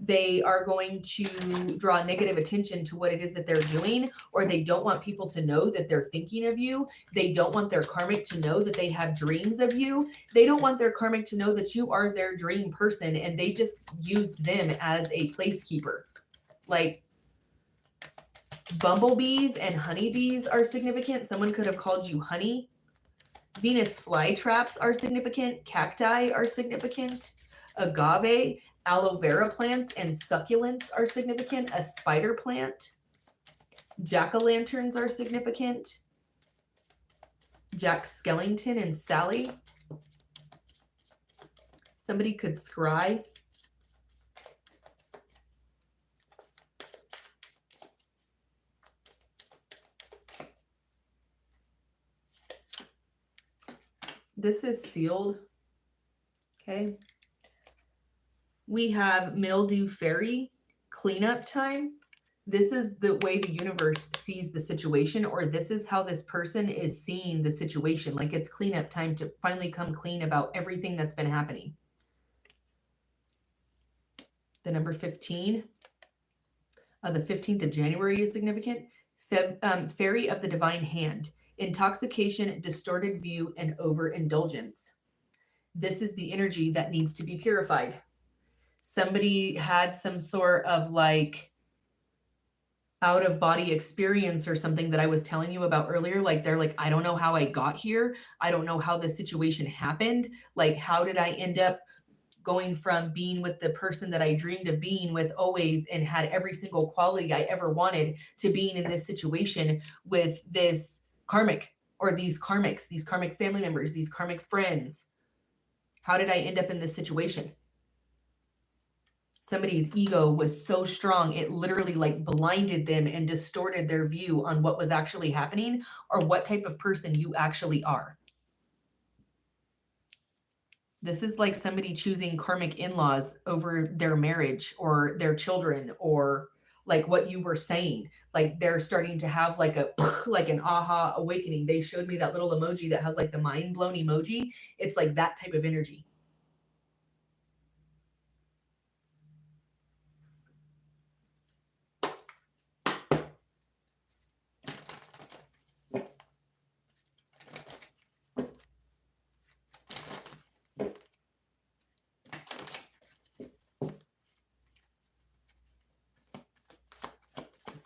They are going to draw negative attention to what it is that they're doing, or they don't want people to know that they're thinking of you. They don't want their karmic to know that they have dreams of you. They don't want their karmic to know that you are their dream person, and they just used them as a placekeeper. Like bumblebees and honeybees are significant. Someone could have called you honey. Venus flytraps are significant. Cacti are significant. Agave, aloe vera plants, and succulents are significant. A spider plant. Jack-o'-lanterns are significant. Jack Skellington and Sally. Somebody could scry. This is sealed. Okay. We have mildew fairy, cleanup time. This is the way the universe sees the situation, or this is how this person is seeing the situation. Like it's cleanup time to finally come clean about everything that's been happening. The number 15, the 15th of January is significant. Fairy of the divine hand, intoxication, distorted view, and overindulgence. This is the energy that needs to be purified. Somebody had some sort of like out of body experience or something that I was telling you about earlier. Like they're like, I don't know how I got here. I don't know how this situation happened. Like, how did I end up going from being with the person that I dreamed of being with always and had every single quality I ever wanted to being in this situation with this karmic or these karmics, these karmic family members, these karmic friends? How did I end up in this situation? Somebody's ego was so strong, it literally like blinded them and distorted their view on what was actually happening or what type of person you actually are. This is like somebody choosing karmic in-laws over their marriage or their children, or like what you were saying. Like they're starting to have like a like an aha awakening. They showed me that little emoji that has like the mind blown emoji. It's like that type of energy.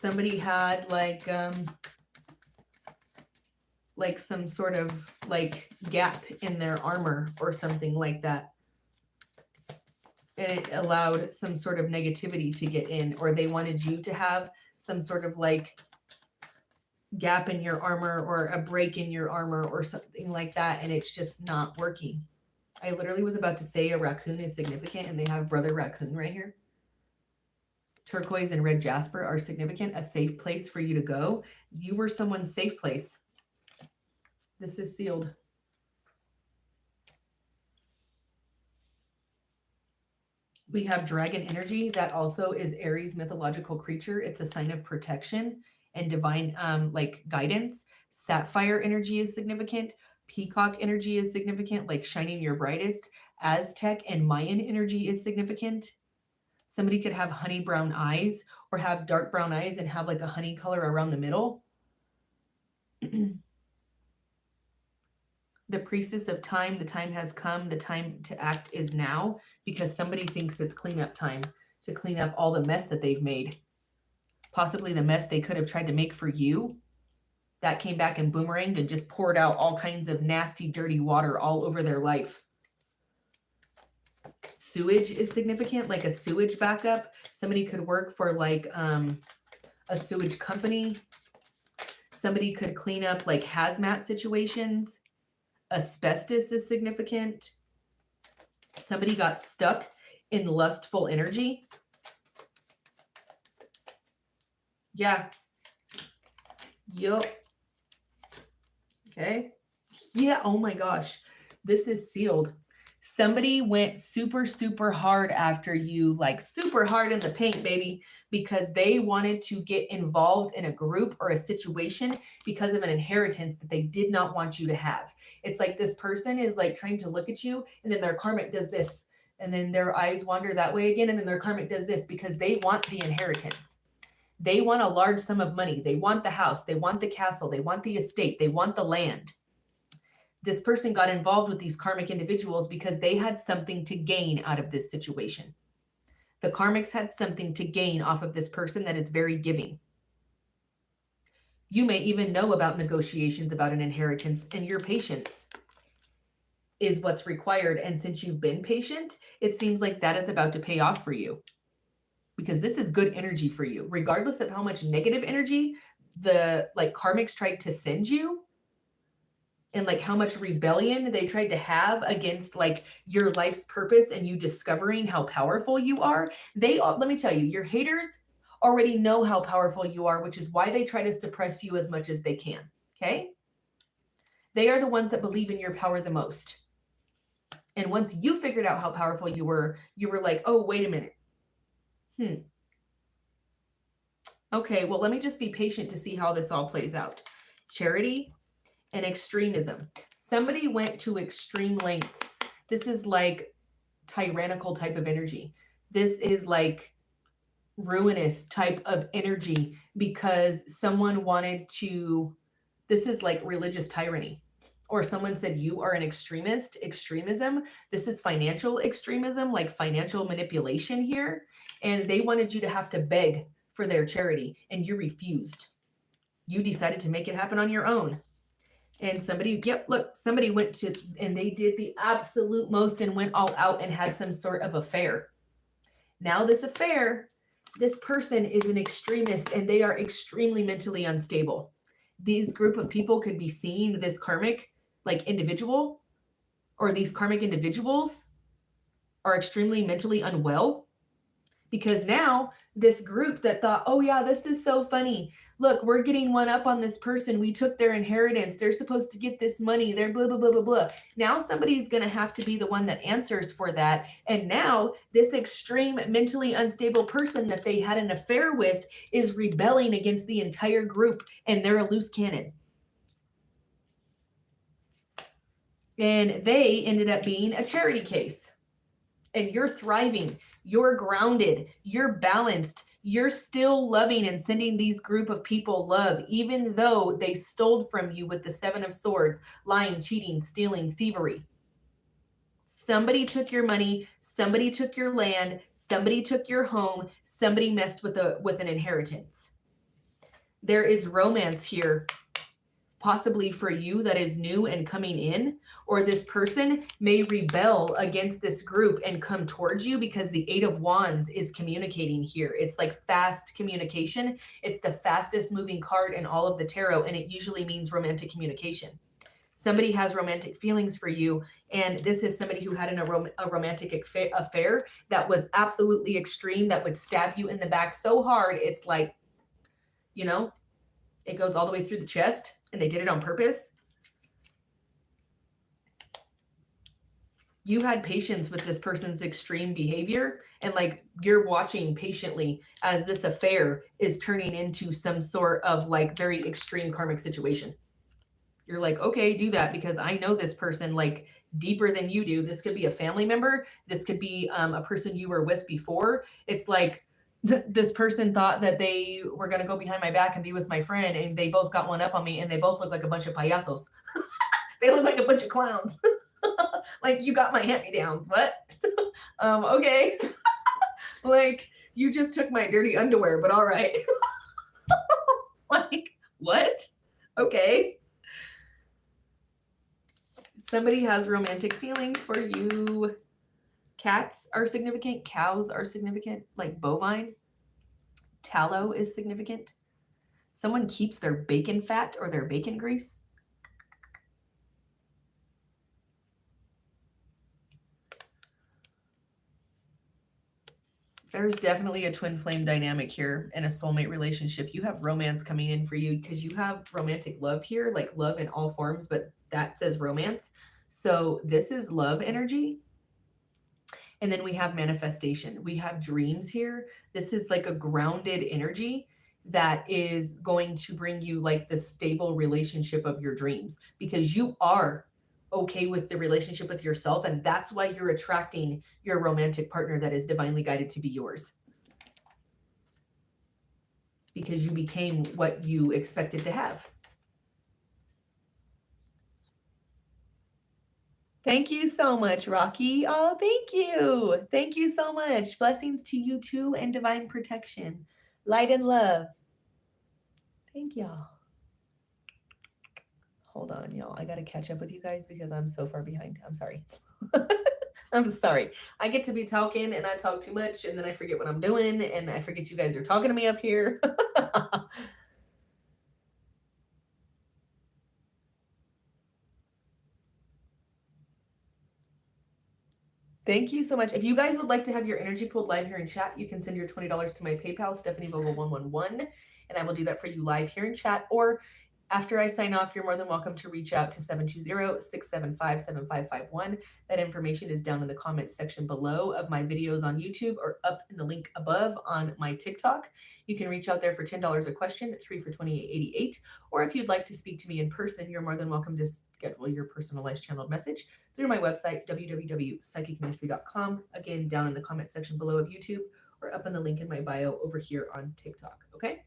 Somebody had like some sort of like gap in their armor or something like that. And it allowed some sort of negativity to get in, or they wanted you to have some sort of like gap in your armor or a break in your armor or something like that. And it's just not working. I literally was about to say a raccoon is significant, and they have brother raccoon right here. Turquoise and red jasper are significant. A safe place for you to go. You were someone's safe place. This is sealed. We have dragon energy. That also is Aries mythological creature. It's a sign of protection and divine like guidance. Sapphire energy is significant. Peacock energy is significant, like shining your brightest. Aztec and Mayan energy is significant. Somebody could have honey brown eyes or have dark brown eyes and have like a honey color around the middle. The priestess of time, the time has come, the time to act is now, because somebody thinks it's cleanup time to clean up all the mess that they've made. Possibly the mess they could have tried to make for you. That came back and boomeranged and just poured out all kinds of nasty, dirty water all over their life. Sewage is significant, like a sewage backup. Somebody could work for like a sewage company. Somebody could clean up like hazmat situations. Asbestos is significant. Somebody got stuck in lustful energy. Yeah. Yup. Okay. Yeah. Oh my gosh. This is sealed. Somebody went super, super hard after you, like super hard in the paint, baby, because they wanted to get involved in a group or a situation because of an inheritance that they did not want you to have. It's like this person is like trying to look at you, and then their karmic does this, And then their eyes wander that way again. And then their karmic does this because they want the inheritance. They want a large sum of money. They want the house. They want the castle. They want the estate. They want the land. This person got involved with these karmic individuals because they had something to gain out of this situation. The karmics had something to gain off of this person that is very giving. You may even know about negotiations about an inheritance, and your patience is what's required. And since you've been patient, it seems like that is about to pay off for you, because this is good energy for you. Regardless of how much negative energy the karmics tried to send you, and how much rebellion they tried to have against your life's purpose and you discovering how powerful you are, let me tell you, your haters already know how powerful you are, which is why they try to suppress you as much as they can. Okay? They are the ones that believe in your power the most. And once you figured out how powerful you were like, oh, wait a minute. Okay, well, let me just be patient to see how this all plays out. Charity and extremism. Somebody went to extreme lengths. This is tyrannical type of energy. This is ruinous type of energy because someone wanted to, this is religious tyranny. Or someone said you are an extremist. Extremism. This is financial extremism, financial manipulation here. And they wanted you to have to beg for their charity and you refused. You decided to make it happen on your own. And somebody went to, and they did the absolute most and went all out and had some sort of affair. Now this affair, this person is an extremist and they are extremely mentally unstable. These group of people could be seeing this karmic individual, or these karmic individuals are extremely mentally unwell, because now this group that thought, oh yeah, this is so funny. Look, we're getting one up on this person. We took their inheritance. They're supposed to get this money. They're blah, blah, blah, blah, blah. Now somebody's going to have to be the one that answers for that. And now this extreme mentally unstable person that they had an affair with is rebelling against the entire group, and they're a loose cannon. And they ended up being a charity case. And you're thriving, you're grounded, you're balanced, you're still loving and sending these group of people love, even though they stole from you with the 7 of Swords, lying, cheating, stealing, thievery. Somebody took your money, somebody took your land, somebody took your home, somebody messed with an inheritance. There is romance here, possibly for you that is new and coming in, or this person may rebel against this group and come towards you because the 8 of Wands is communicating here. It's fast communication. It's the fastest moving card in all of the tarot, and it usually means romantic communication. Somebody has romantic feelings for you, and this is somebody who had a romantic affair that was absolutely extreme, that would stab you in the back so hard, it's it goes all the way through the chest. And they did it on purpose. You had patience with this person's extreme behavior, and you're watching patiently as this affair is turning into some sort of very extreme karmic situation. You're okay, do that, because I know this person deeper than you do. This could be a family member. This could be a person you were with before. It's this person thought that they were going to go behind my back and be with my friend, and they both got one up on me, and they both look like a bunch of payasos. They look like a bunch of clowns. You got my hand-me-downs. What? Okay. You just took my dirty underwear, but all right. What? Okay. Somebody has romantic feelings for you. Cats are significant. Cows are significant. Bovine. Tallow is significant. Someone keeps their bacon fat or their bacon grease. There's definitely a twin flame dynamic here in a soulmate relationship. You have romance coming in for you because you have romantic love here, love in all forms, but that says romance. So this is love energy. And then we have manifestation. We have dreams here. This is a grounded energy that is going to bring you the stable relationship of your dreams, because you are okay with the relationship with yourself. And that's why you're attracting your romantic partner that is divinely guided to be yours. Because you became what you expected to have. Thank you so much, Rocky. Oh, thank you. Thank you so much. Blessings to you too, and divine protection. Light and love. Thank y'all. Hold on, y'all. I got to catch up with you guys because I'm so far behind. I'm sorry. I'm sorry. I get to be talking and I talk too much and then I forget what I'm doing and I forget you guys are talking to me up here. Thank you so much. If you guys would like to have your energy pulled live here in chat, you can send your $20 to my PayPal, StephanieVogel111, and I will do that for you live here in chat. Or after I sign off, you're more than welcome to reach out to 720-675-7551. That information is down in the comments section below of my videos on YouTube or up in the link above on my TikTok. You can reach out there for $10 a question, 3 for $28.88. Or if you'd like to speak to me in person, you're more than welcome to schedule your personalized channeled message through my website, www.psychicministry.com. Again, down in the comment section below of YouTube or up in the link in my bio over here on TikTok. Okay?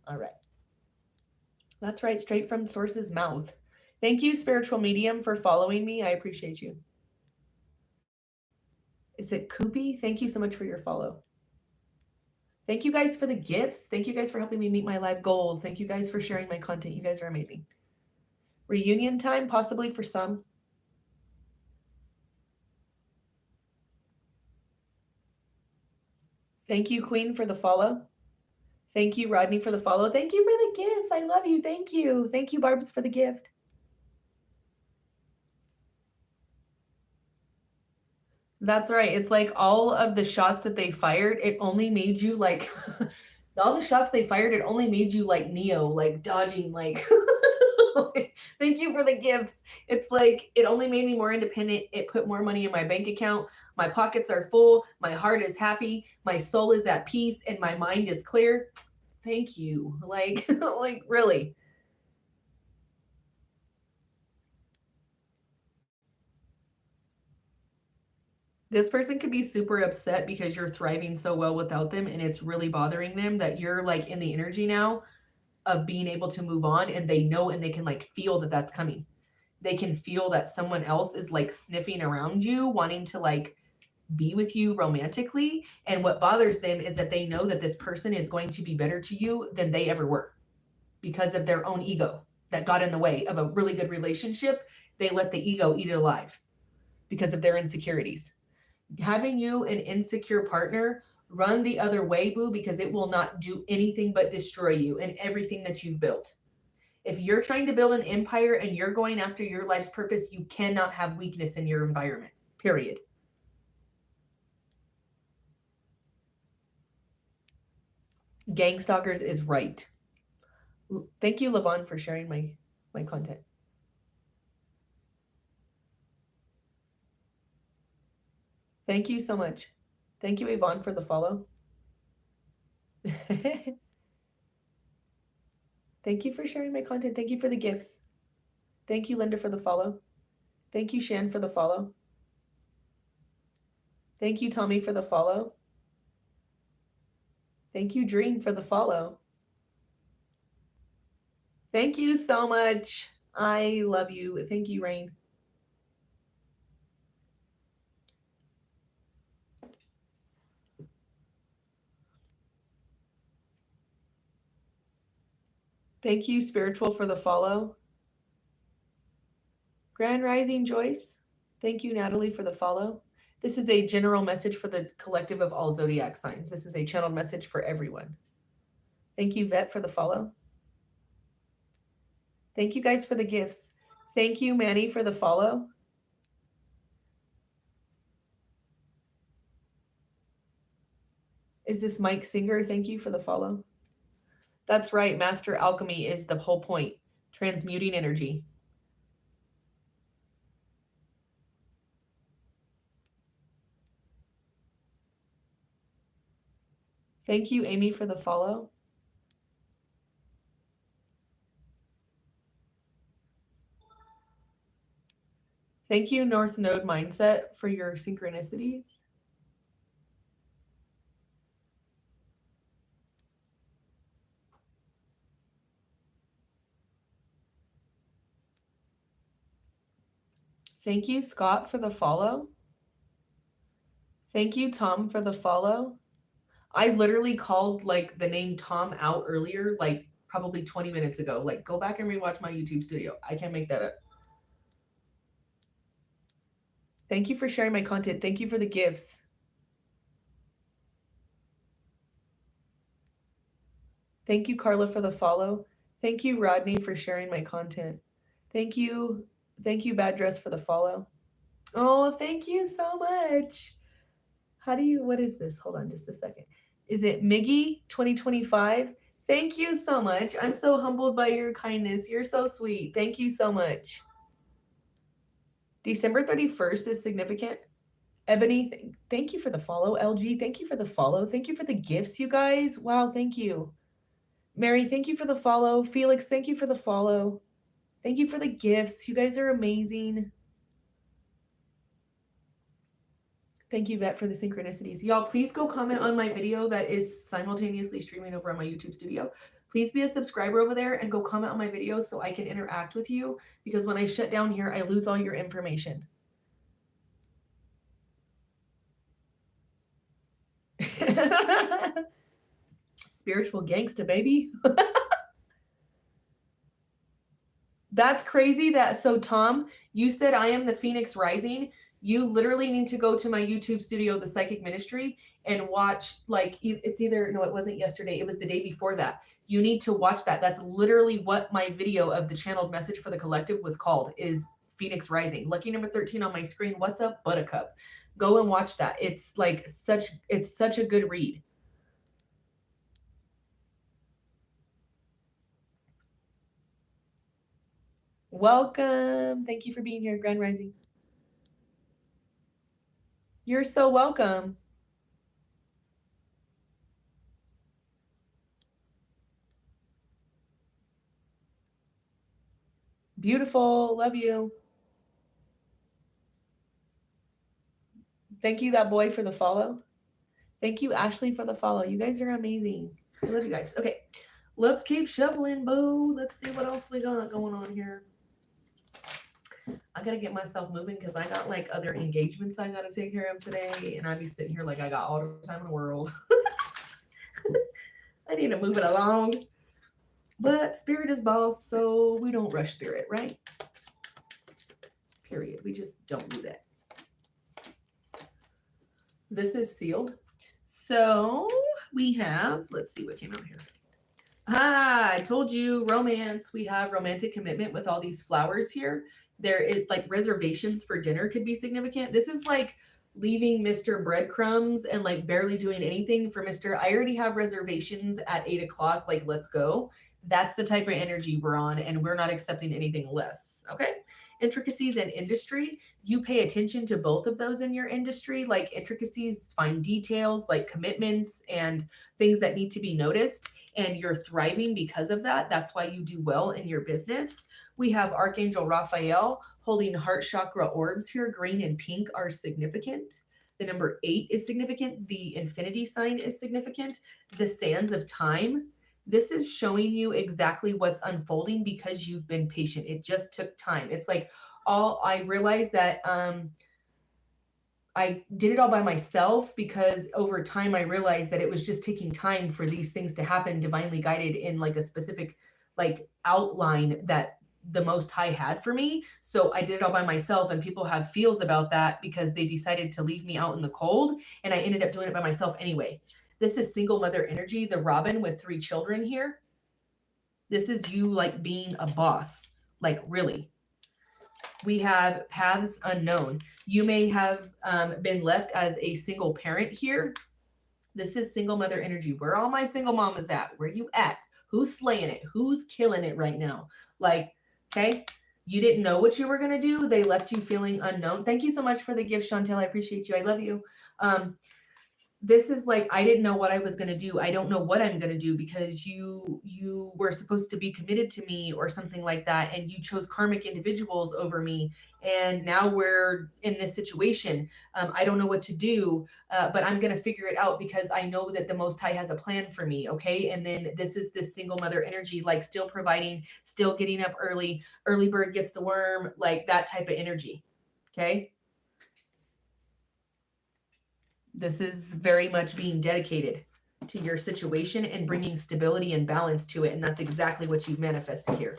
All right. That's right, straight from source's mouth. Thank you, spiritual medium, for following me. I appreciate you. Is it Koopy? Thank you so much for your follow. Thank you guys for the gifts. Thank you guys for helping me meet my live goal. Thank you guys for sharing my content. You guys are amazing. Reunion time, possibly for some. Thank you, Queen, for the follow. Thank you, Rodney, for the follow. Thank you for the gifts. I love you. Thank you. Thank you, Barbs, for the gift. That's right. It's like all of the shots that they fired, it only made you like, all the shots they fired, it only made you like Neo, like dodging, like, thank you for the gifts. It's like, it only made me more independent. It put more money in my bank account. My pockets are full. My heart is happy. My soul is at peace and my mind is clear. Thank you. Like, like really. This person could be super upset because you're thriving so well without them and it's really bothering them that you're like in the energy now of being able to move on, and they know and they can like feel that that's coming. They can feel that someone else is like sniffing around you, wanting to like be with you romantically. And what bothers them is that they know that this person is going to be better to you than they ever were because of their own ego that got in the way of a really good relationship. They let the ego eat it alive because of their insecurities. Having you an insecure partner, run the other way, boo, because it will not do anything but destroy you and everything that you've built. If you're trying to build an empire and you're going after your life's purpose, you cannot have weakness in your environment, period. Gang Stalkers is right. Thank you, Levon, for sharing my content. Thank you so much. Thank you, Yvonne, for the follow. Thank you for sharing my content. Thank you for the gifts. Thank you, Linda, for the follow. Thank you, Shan, for the follow. Thank you, Tommy, for the follow. Thank you, Dream, for the follow. Thank you so much. I love you. Thank you, Rain. Thank you, Spiritual, for the follow. Grand Rising, Joyce. Thank you, Natalie, for the follow. This is a general message for the collective of all zodiac signs. This is a channeled message for everyone. Thank you, Vet, for the follow. Thank you guys for the gifts. Thank you, Manny, for the follow. Is this Mike Singer? Thank you for the follow. That's right. Master Alchemy is the whole point. Transmuting energy. Thank you, Amy, for the follow. Thank you, North Node Mindset, for your synchronicities. Thank you, Scott, for the follow. Thank you, Tom, for the follow. I literally called like the name Tom out earlier, like probably 20 minutes ago. Like, go back and rewatch my YouTube studio. I can't make that up. Thank you for sharing my content. Thank you for the gifts. Thank you, Carla, for the follow. Thank you, Rodney, for sharing my content. Thank you. Thank you, Bad Dress, for the follow. Oh, thank you so much. What is this? Hold on just a second. Is it Miggy 2025? Thank you so much. I'm so humbled by your kindness. You're so sweet. Thank you so much. December 31st is significant. Ebony, thank you for the follow. LG, thank you for the follow. Thank you for the gifts, you guys. Wow, thank you. Mary, thank you for the follow. Felix, thank you for the follow. Thank you for the gifts. You guys are amazing. Thank you, Vet, for the synchronicities. Y'all, please go comment on my video that is simultaneously streaming over on my YouTube studio. Please be a subscriber over there and go comment on my video so I can interact with you, because when I shut down here, I lose all your information. Spiritual gangsta, baby. That's crazy. So Tom, you said I am the Phoenix Rising. You literally need to go to my YouTube studio, The Psychic Ministry, and watch, like, it's either, no, it wasn't yesterday, it was the day before that. You need to watch that. That's literally what my video of the channeled message for the collective was called, is Phoenix Rising. Lucky number 13 on my screen. What's up, Buttercup? Go and watch that. It's like it's such a good read. Welcome. Thank you for being here, Grand Rising. You're so welcome. Beautiful. Love you. Thank you, that boy, for the follow. Thank you, Ashley, for the follow. You guys are amazing. I love you guys. Okay, let's keep shuffling, boo. Let's see what else we got going on here. I gotta get myself moving because I got like other engagements I gotta take care of today, and I'd be sitting here like I got all the time in the world. I need to move it along. But Spirit is boss, so we don't rush Spirit, right? Period. We just don't do that. This is sealed. So we have, let's see what came out here. I told you, romance. We have romantic commitment with all these flowers here. There is like reservations for dinner could be significant. This is like leaving Mr. Breadcrumbs and like barely doing anything for Mr. I already have reservations at 8 o'clock. Like, let's go. That's the type of energy we're on, and we're not accepting anything less. Okay. Intricacies and industry. You pay attention to both of those in your industry, like intricacies, fine details, like commitments and things that need to be noticed, and you're thriving because of that. That's why you do well in your business. We have Archangel Raphael holding heart chakra orbs here. Green and pink are significant. The number 8 is significant. The infinity sign is significant. The sands of time. This is showing you exactly what's unfolding because you've been patient. It just took time. It's like I realized that I did it all by myself because over time I realized that it was just taking time for these things to happen, divinely guided in like a specific like outline that the Most High had for me. So I did it all by myself, and people have feels about that because they decided to leave me out in the cold, and I ended up doing it by myself anyway. This is single mother energy, the Robin with 3 children here. This is you like being a boss, like really. We have paths unknown. You may have been left as a single parent here. This is single mother energy. Where all my single mamas at? Where you at? Who's slaying it? Who's killing it right now? Like, okay, you didn't know what you were going to do. They left you feeling unknown. Thank you so much for the gift, Chantel. I appreciate you. I love you. this is like, I didn't know what I was going to do. I don't know what I'm going to do because you were supposed to be committed to me or something like that, and you chose karmic individuals over me, and now we're in this situation. I don't know what to do, but I'm going to figure it out because I know that the Most High has a plan for me. Okay. And then this is this single mother energy, like still providing, still getting up early bird gets the worm, like that type of energy. Okay. This is very much being dedicated to your situation and bringing stability and balance to it. And that's exactly what you've manifested here.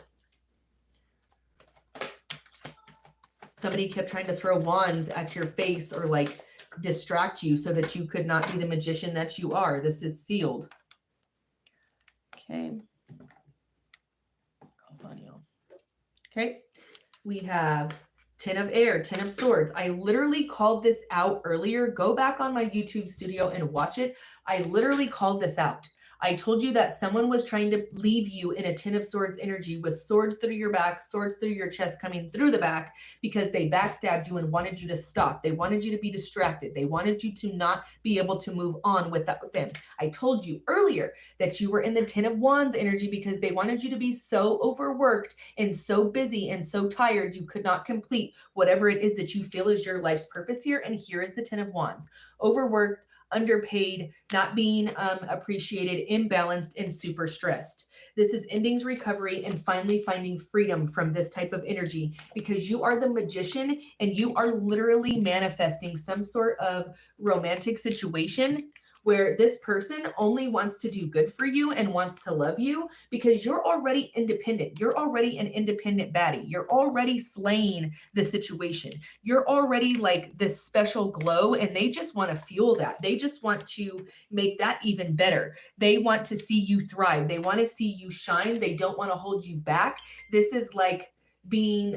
Somebody kept trying to throw wands at your face or like distract you so that you could not be the magician that you are. This is sealed. Okay. Hold on, y'all. Okay. We have 10 of air, 10 of swords. I literally called this out earlier. Go back on my YouTube studio and watch it. I literally called this out. I told you that someone was trying to leave you in a 10 of swords energy with swords through your back, swords through your chest coming through the back because they backstabbed you and wanted you to stop. They wanted you to be distracted. They wanted you to not be able to move on with them. I told you earlier that you were in the 10 of wands energy because they wanted you to be so overworked and so busy and so tired you could not complete whatever it is that you feel is your life's purpose here. And here is the 10 of wands. Overworked, underpaid, not being appreciated, imbalanced, and super stressed. This is endings, recovery, and finally finding freedom from this type of energy because you are the magician and you are literally manifesting some sort of romantic situation where this person only wants to do good for you and wants to love you because you're already independent. You're already an independent baddie. You're already slaying the situation. You're already like this special glow, and they just want to fuel that. They just want to make that even better. They want to see you thrive. They want to see you shine. They don't want to hold you back. This is like being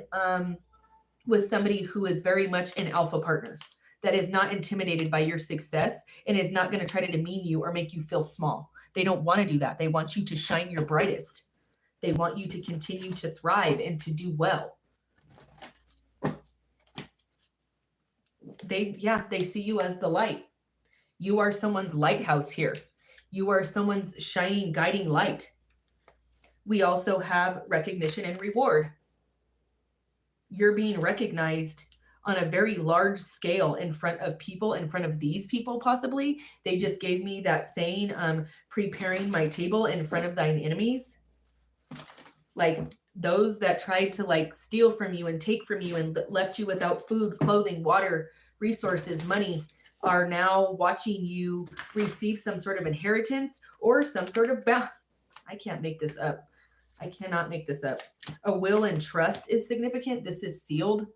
with somebody who is very much an alpha partner that is not intimidated by your success and is not going to try to demean you or make you feel small. They don't want to do that. They want you to shine your brightest. They want you to continue to thrive and to do well. They see you as the light. You are someone's lighthouse here. You are someone's shining, guiding light. We also have recognition and reward. You're being recognized on a very large scale in front of people, in front of these people possibly. They just gave me that saying, preparing my table in front of thine enemies. Like those that tried to like steal from you and take from you and left you without food, clothing, water, resources, money, are now watching you receive some sort of inheritance or some sort of I can't make this up. I cannot make this up. A will and trust is significant. This is sealed.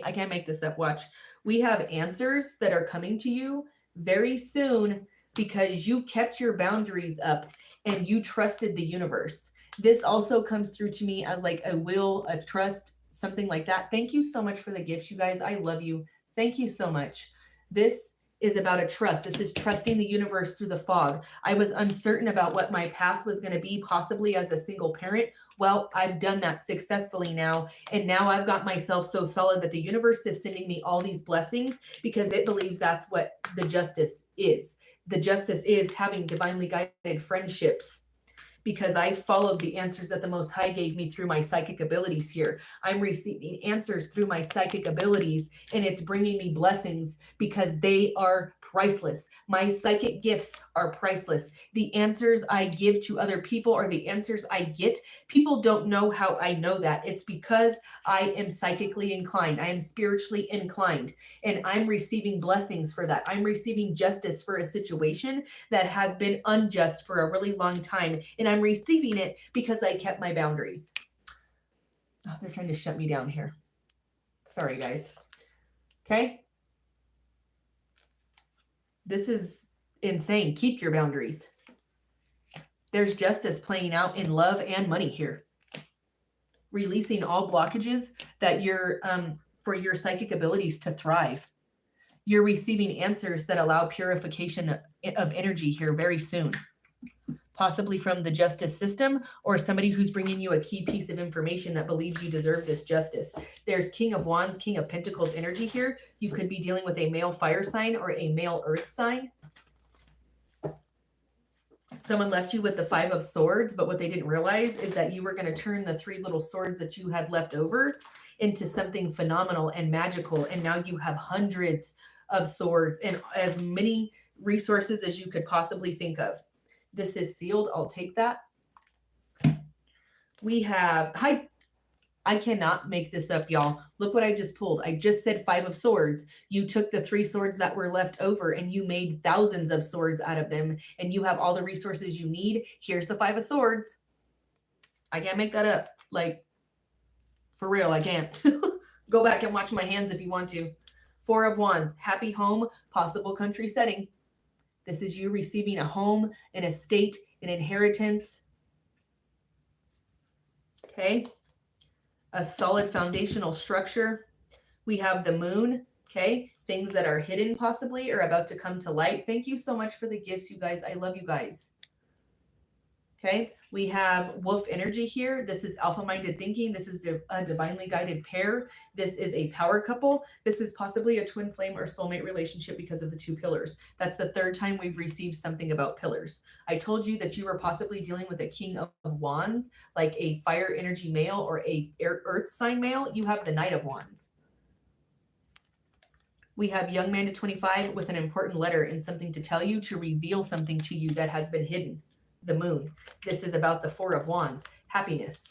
I can't make this up. Watch. We have answers that are coming to you very soon because you kept your boundaries up and you trusted the universe. This also comes through to me as like a will, a trust, something like that. Thank you so much for the gifts, you guys. I love you. Thank you so much. This is about a trust. This is trusting the universe through the fog. I was uncertain about what my path was going to be, possibly as a single parent. Well, I've done that successfully now. And now I've got myself so solid that the universe is sending me all these blessings because it believes that's what the justice is. The justice is having divinely guided friendships because I followed the answers that the Most High gave me through my psychic abilities here. I'm receiving answers through my psychic abilities, and it's bringing me blessings because they are priceless. My psychic gifts are priceless. The answers I give to other people or the answers I get, people don't know how I know that. It's because I am psychically inclined. I am spiritually inclined, and I'm receiving blessings for that. I'm receiving justice for a situation that has been unjust for a really long time, and I'm receiving it because I kept my boundaries. Oh, they're trying to shut me down here. Sorry, guys. Okay. This is insane. Keep your boundaries. There's justice playing out in love and money here. Releasing all blockages that you're for your psychic abilities to thrive. You're receiving answers that allow purification of energy here very soon. possibly from the justice system, or somebody who's bringing you a key piece of information that believes you deserve this justice. There's King of Wands, King of Pentacles energy here. You could be dealing with a male fire sign or a male earth sign. Someone left you with the 5 of Swords, but what they didn't realize is that you were going to turn the 3 little swords that you had left over into something phenomenal and magical. And now you have hundreds of swords and as many resources as you could possibly think of. This is sealed. I'll take that. We have, I cannot make this up, y'all. Look what I just pulled. I just said 5 of Swords. You took the 3 swords that were left over and you made thousands of swords out of them, and you have all the resources you need. Here's the 5 of Swords. I can't make that up. Like, for real, I can't. Go back and watch my hands if you want to. 4 of Wands, happy home, possible country setting. This is you receiving a home, an estate, an inheritance. Okay. A solid foundational structure. We have the moon. Okay. Things that are hidden possibly are about to come to light. Thank you so much for the gifts, you guys. I love you guys. Okay. We have wolf energy here. This is alpha-minded thinking. This is a divinely guided pair. This is a power couple. This is possibly a twin flame or soulmate relationship because of the 2 pillars. That's the 3rd time we've received something about pillars. I told you that you were possibly dealing with a King of Wands, like a fire energy male or a earth sign male. You have the Knight of Wands. We have young man to 25 with an important letter and something to tell you, to reveal something to you that has been hidden. The moon. This is about the 4 of Wands, happiness.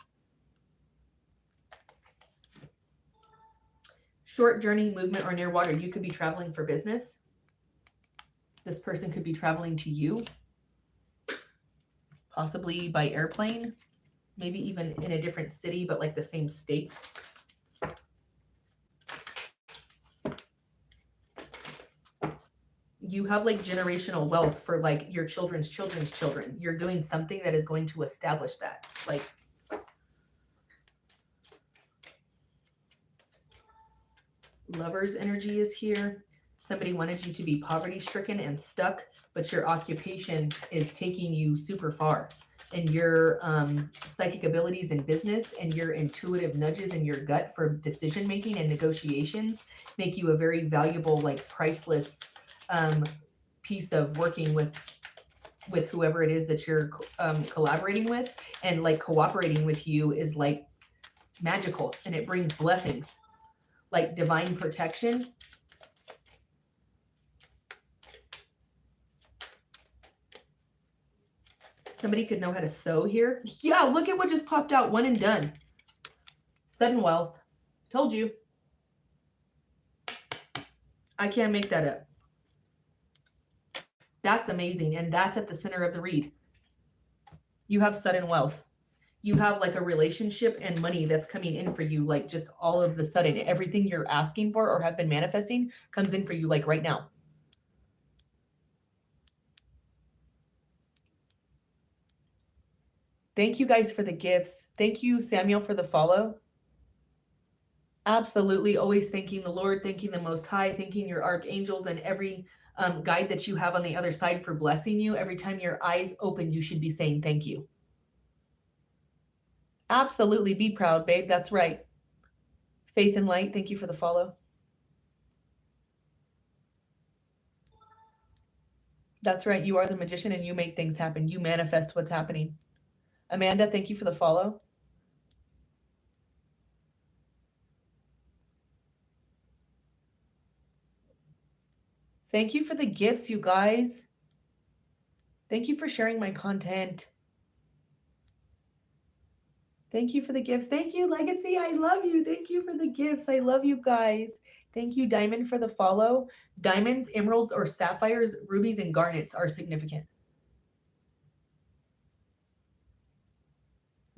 Short journey, movement, or near water. You could be traveling for business. This person could be traveling to you, possibly by airplane, maybe even in a different city, but like the same state. You have like generational wealth for like your children's children's children. You're doing something that is going to establish that. Like, Lover's energy is here. Somebody wanted you to be poverty stricken and stuck, but your occupation is taking you super far. And your psychic abilities in business and your intuitive nudges in your gut for decision making and negotiations make you a very valuable, like priceless piece of working with whoever it is that you're collaborating with. And like cooperating with you is like magical, and it brings blessings, like divine protection. Somebody could know how to sew here. Yeah, look at what just popped out. One and done. Sudden wealth. Told you. I can't make that up. That's amazing. And that's at the center of the read. You have sudden wealth. You have like a relationship and money that's coming in for you. Like just all of the sudden, everything you're asking for or have been manifesting comes in for you like right now. Thank you guys for the gifts. Thank you, Samuel, for the follow. Absolutely. Always thanking the Lord, thanking the Most High, thanking your archangels and every guide that you have on the other side for blessing you. Every time your eyes open, you should be saying thank you. Absolutely. Be proud, babe. That's right. Faith and light. Thank you for the follow. That's right. You are the magician and you make things happen. You manifest what's happening. Amanda, thank you for the follow. Thank you for the gifts, you guys. Thank you for sharing my content. Thank you for the gifts. Thank you, Legacy. I love you. Thank you for the gifts. I love you guys. Thank you, Diamond, for the follow. Diamonds, emeralds, or sapphires, rubies, and garnets are significant.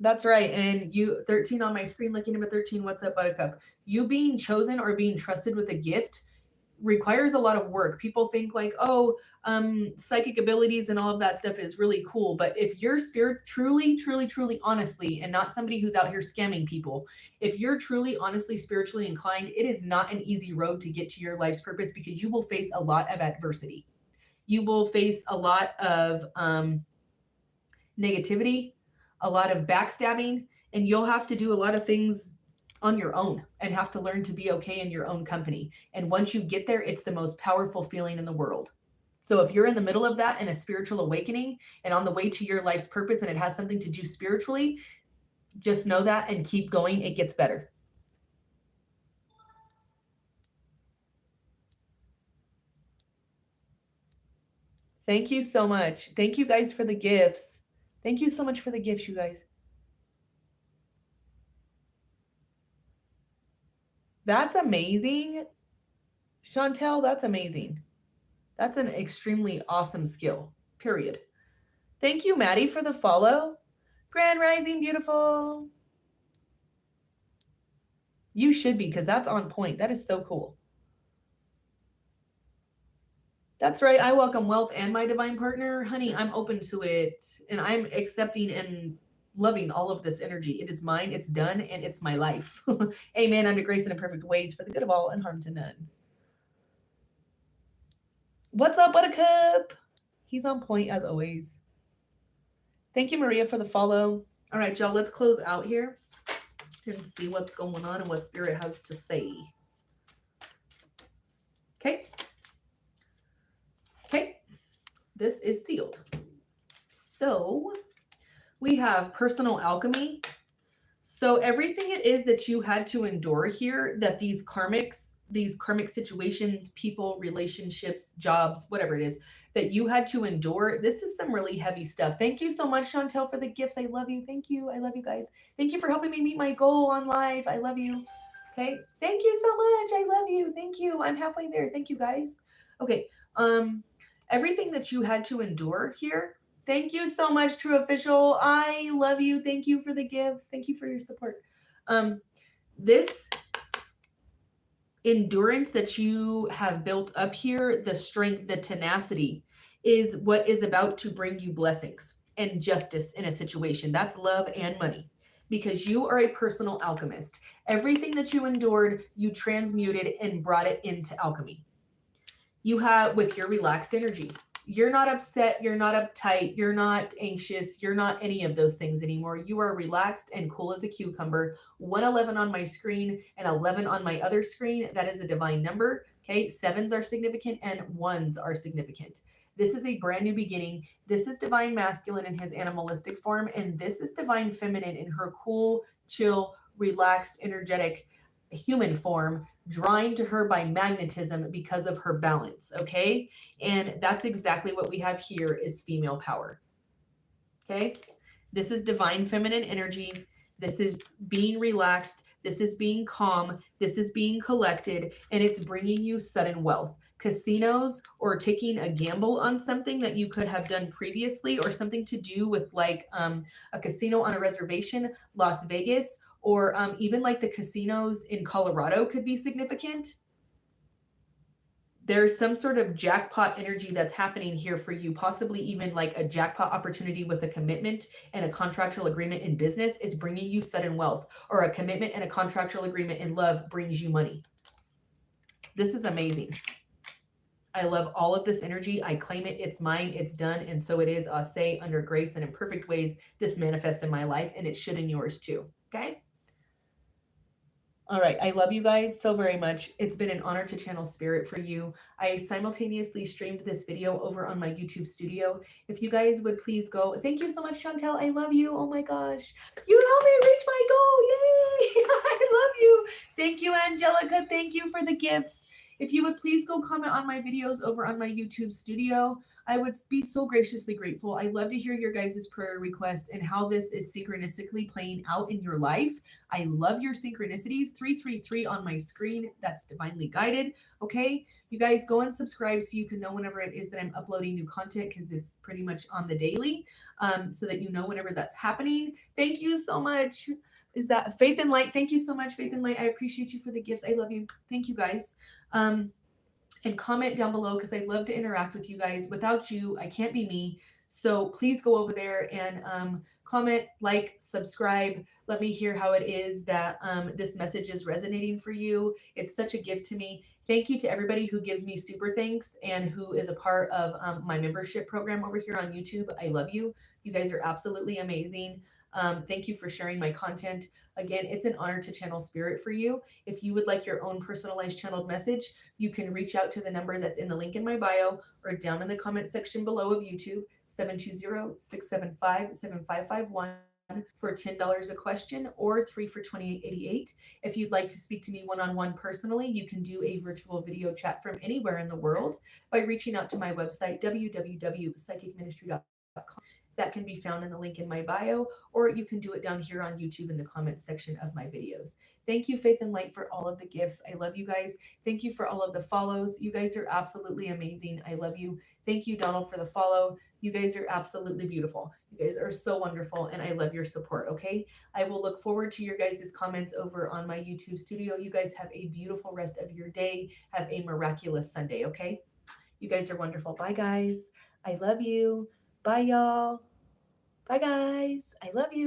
That's right. And you, 13 on my screen, looking at 13, what's up, Buttercup? You being chosen or being trusted with a gift requires a lot of work. People think like, oh, psychic abilities and all of that stuff is really cool. But if you're truly, honestly, and not somebody who's out here scamming people, if you're truly, honestly, spiritually inclined, it is not an easy road to get to your life's purpose, because you will face a lot of adversity. You will face a lot of negativity, a lot of backstabbing, and you'll have to do a lot of things on your own and have to learn to be okay in your own company. And once you get there, it's the most powerful feeling in the world. So if you're in the middle of that and a spiritual awakening and on the way to your life's purpose and it has something to do spiritually, just know that and keep going. It gets better. Thank you so much. Thank you guys for the gifts. Thank you so much for the gifts, you guys. That's amazing. Chantel, that's amazing. That's an extremely awesome skill, period. Thank you, Maddie, for the follow. Grand Rising, beautiful. You should be, because that's on point. That is so cool. That's right. I welcome wealth and my divine partner. Honey, I'm open to it. And I'm accepting and loving all of this energy. It is mine, it's done, and it's my life. Amen. Unto grace and in perfect ways for the good of all and harm to none. What's up, Buttercup? He's on point as always. Thank you, Maria, for the follow. All right, y'all, let's close out here and see what's going on and what Spirit has to say. Okay. Okay. This is sealed. So we have personal alchemy. So everything it is that you had to endure here, that these karmic situations, people, relationships, jobs, whatever it is that you had to endure, this is some really heavy stuff. Thank you so much, Chantel, for the gifts. I love you. Thank you. I love you guys. Thank you for helping me meet my goal on live. I love you. Okay. Thank you so much. I love you. Thank you. I'm halfway there. Thank you, guys. Okay. Everything that you had to endure here. Thank you so much, True Official. I love you. Thank you for the gifts. Thank you for your support. This endurance that you have built up here, the strength, the tenacity, is what is about to bring you blessings and justice in a situation. That's love and money, because you are a personal alchemist. Everything that you endured, you transmuted and brought it into alchemy. You have, with your relaxed energy, you're not upset, you're not uptight, you're not anxious, you're not any of those things anymore. You are relaxed and cool as a cucumber. 111 on my screen and 11 on my other screen. That is a divine number. Okay, 7s are significant and 1s are significant. This is a brand new beginning. This is divine masculine in his animalistic form, and this is divine feminine in her cool, chill, relaxed, energetic human form, drawing to her by magnetism because of her balance. Okay, and that's exactly what we have here is female power. Okay, this is divine feminine energy. This is being relaxed. This is being calm. This is being collected, and it's bringing you sudden wealth. Casinos or taking a gamble on something that you could have done previously, or something to do with like a casino on a reservation, Las Vegas, or even like the casinos in Colorado could be significant. There's some sort of jackpot energy that's happening here for you, possibly even like a jackpot opportunity with a commitment and a contractual agreement in business is bringing you sudden wealth, or a commitment and a contractual agreement in love brings you money. This is amazing. I love all of this energy. I claim it. It's mine. It's done. And so it is. I'll say under grace and in perfect ways, this manifests in my life, and it should in yours too. Okay. All right. I love you guys so very much. It's been an honor to channel spirit for you. I simultaneously streamed this video over on my YouTube studio. If you guys would please go. Thank you so much, Chantel. I love you. Oh my gosh. You helped me reach my goal. Yay. I love you. Thank you, Angelica. Thank you for the gifts. If you would please go comment on my videos over on my YouTube studio, I would be so graciously grateful. I'd love to hear your guys' prayer requests and how this is synchronistically playing out in your life. I love your synchronicities. 333 on my screen. That's divinely guided. Okay, you guys go and subscribe so you can know whenever it is that I'm uploading new content, because it's pretty much on the daily, so that you know whenever that's happening. Thank you so much. Is that Faith and Light? Thank you so much, Faith and Light. I appreciate you for the gifts. I love you. Thank you, guys. And comment down below, because I'd love to interact with you guys. Without you, I can't be me. So please go over there and comment, like, subscribe. Let me hear how it is that this message is resonating for you. It's such a gift to me. Thank you to everybody who gives me super thanks and who is a part of my membership program over here on YouTube. I love you. You guys are absolutely amazing. Thank you for sharing my content. Again, it's an honor to channel spirit for you. If you would like your own personalized channeled message, you can reach out to the number that's in the link in my bio or down in the comment section below of YouTube, 720-675-7551 for $10 a question or 3 for $28.88. If you'd like to speak to me one-on-one personally, you can do a virtual video chat from anywhere in the world by reaching out to my website, www.psychicministry.com. That can be found in the link in my bio, or you can do it down here on YouTube in the comments section of my videos. Thank you, Faith and Light, for all of the gifts. I love you guys. Thank you for all of the follows. You guys are absolutely amazing. I love you. Thank you, Donald, for the follow. You guys are absolutely beautiful. You guys are so wonderful, and I love your support, okay? I will look forward to your guys' comments over on my YouTube studio. You guys have a beautiful rest of your day. Have a miraculous Sunday, okay? You guys are wonderful. Bye, guys. I love you. Bye, y'all. Bye, guys. I love you.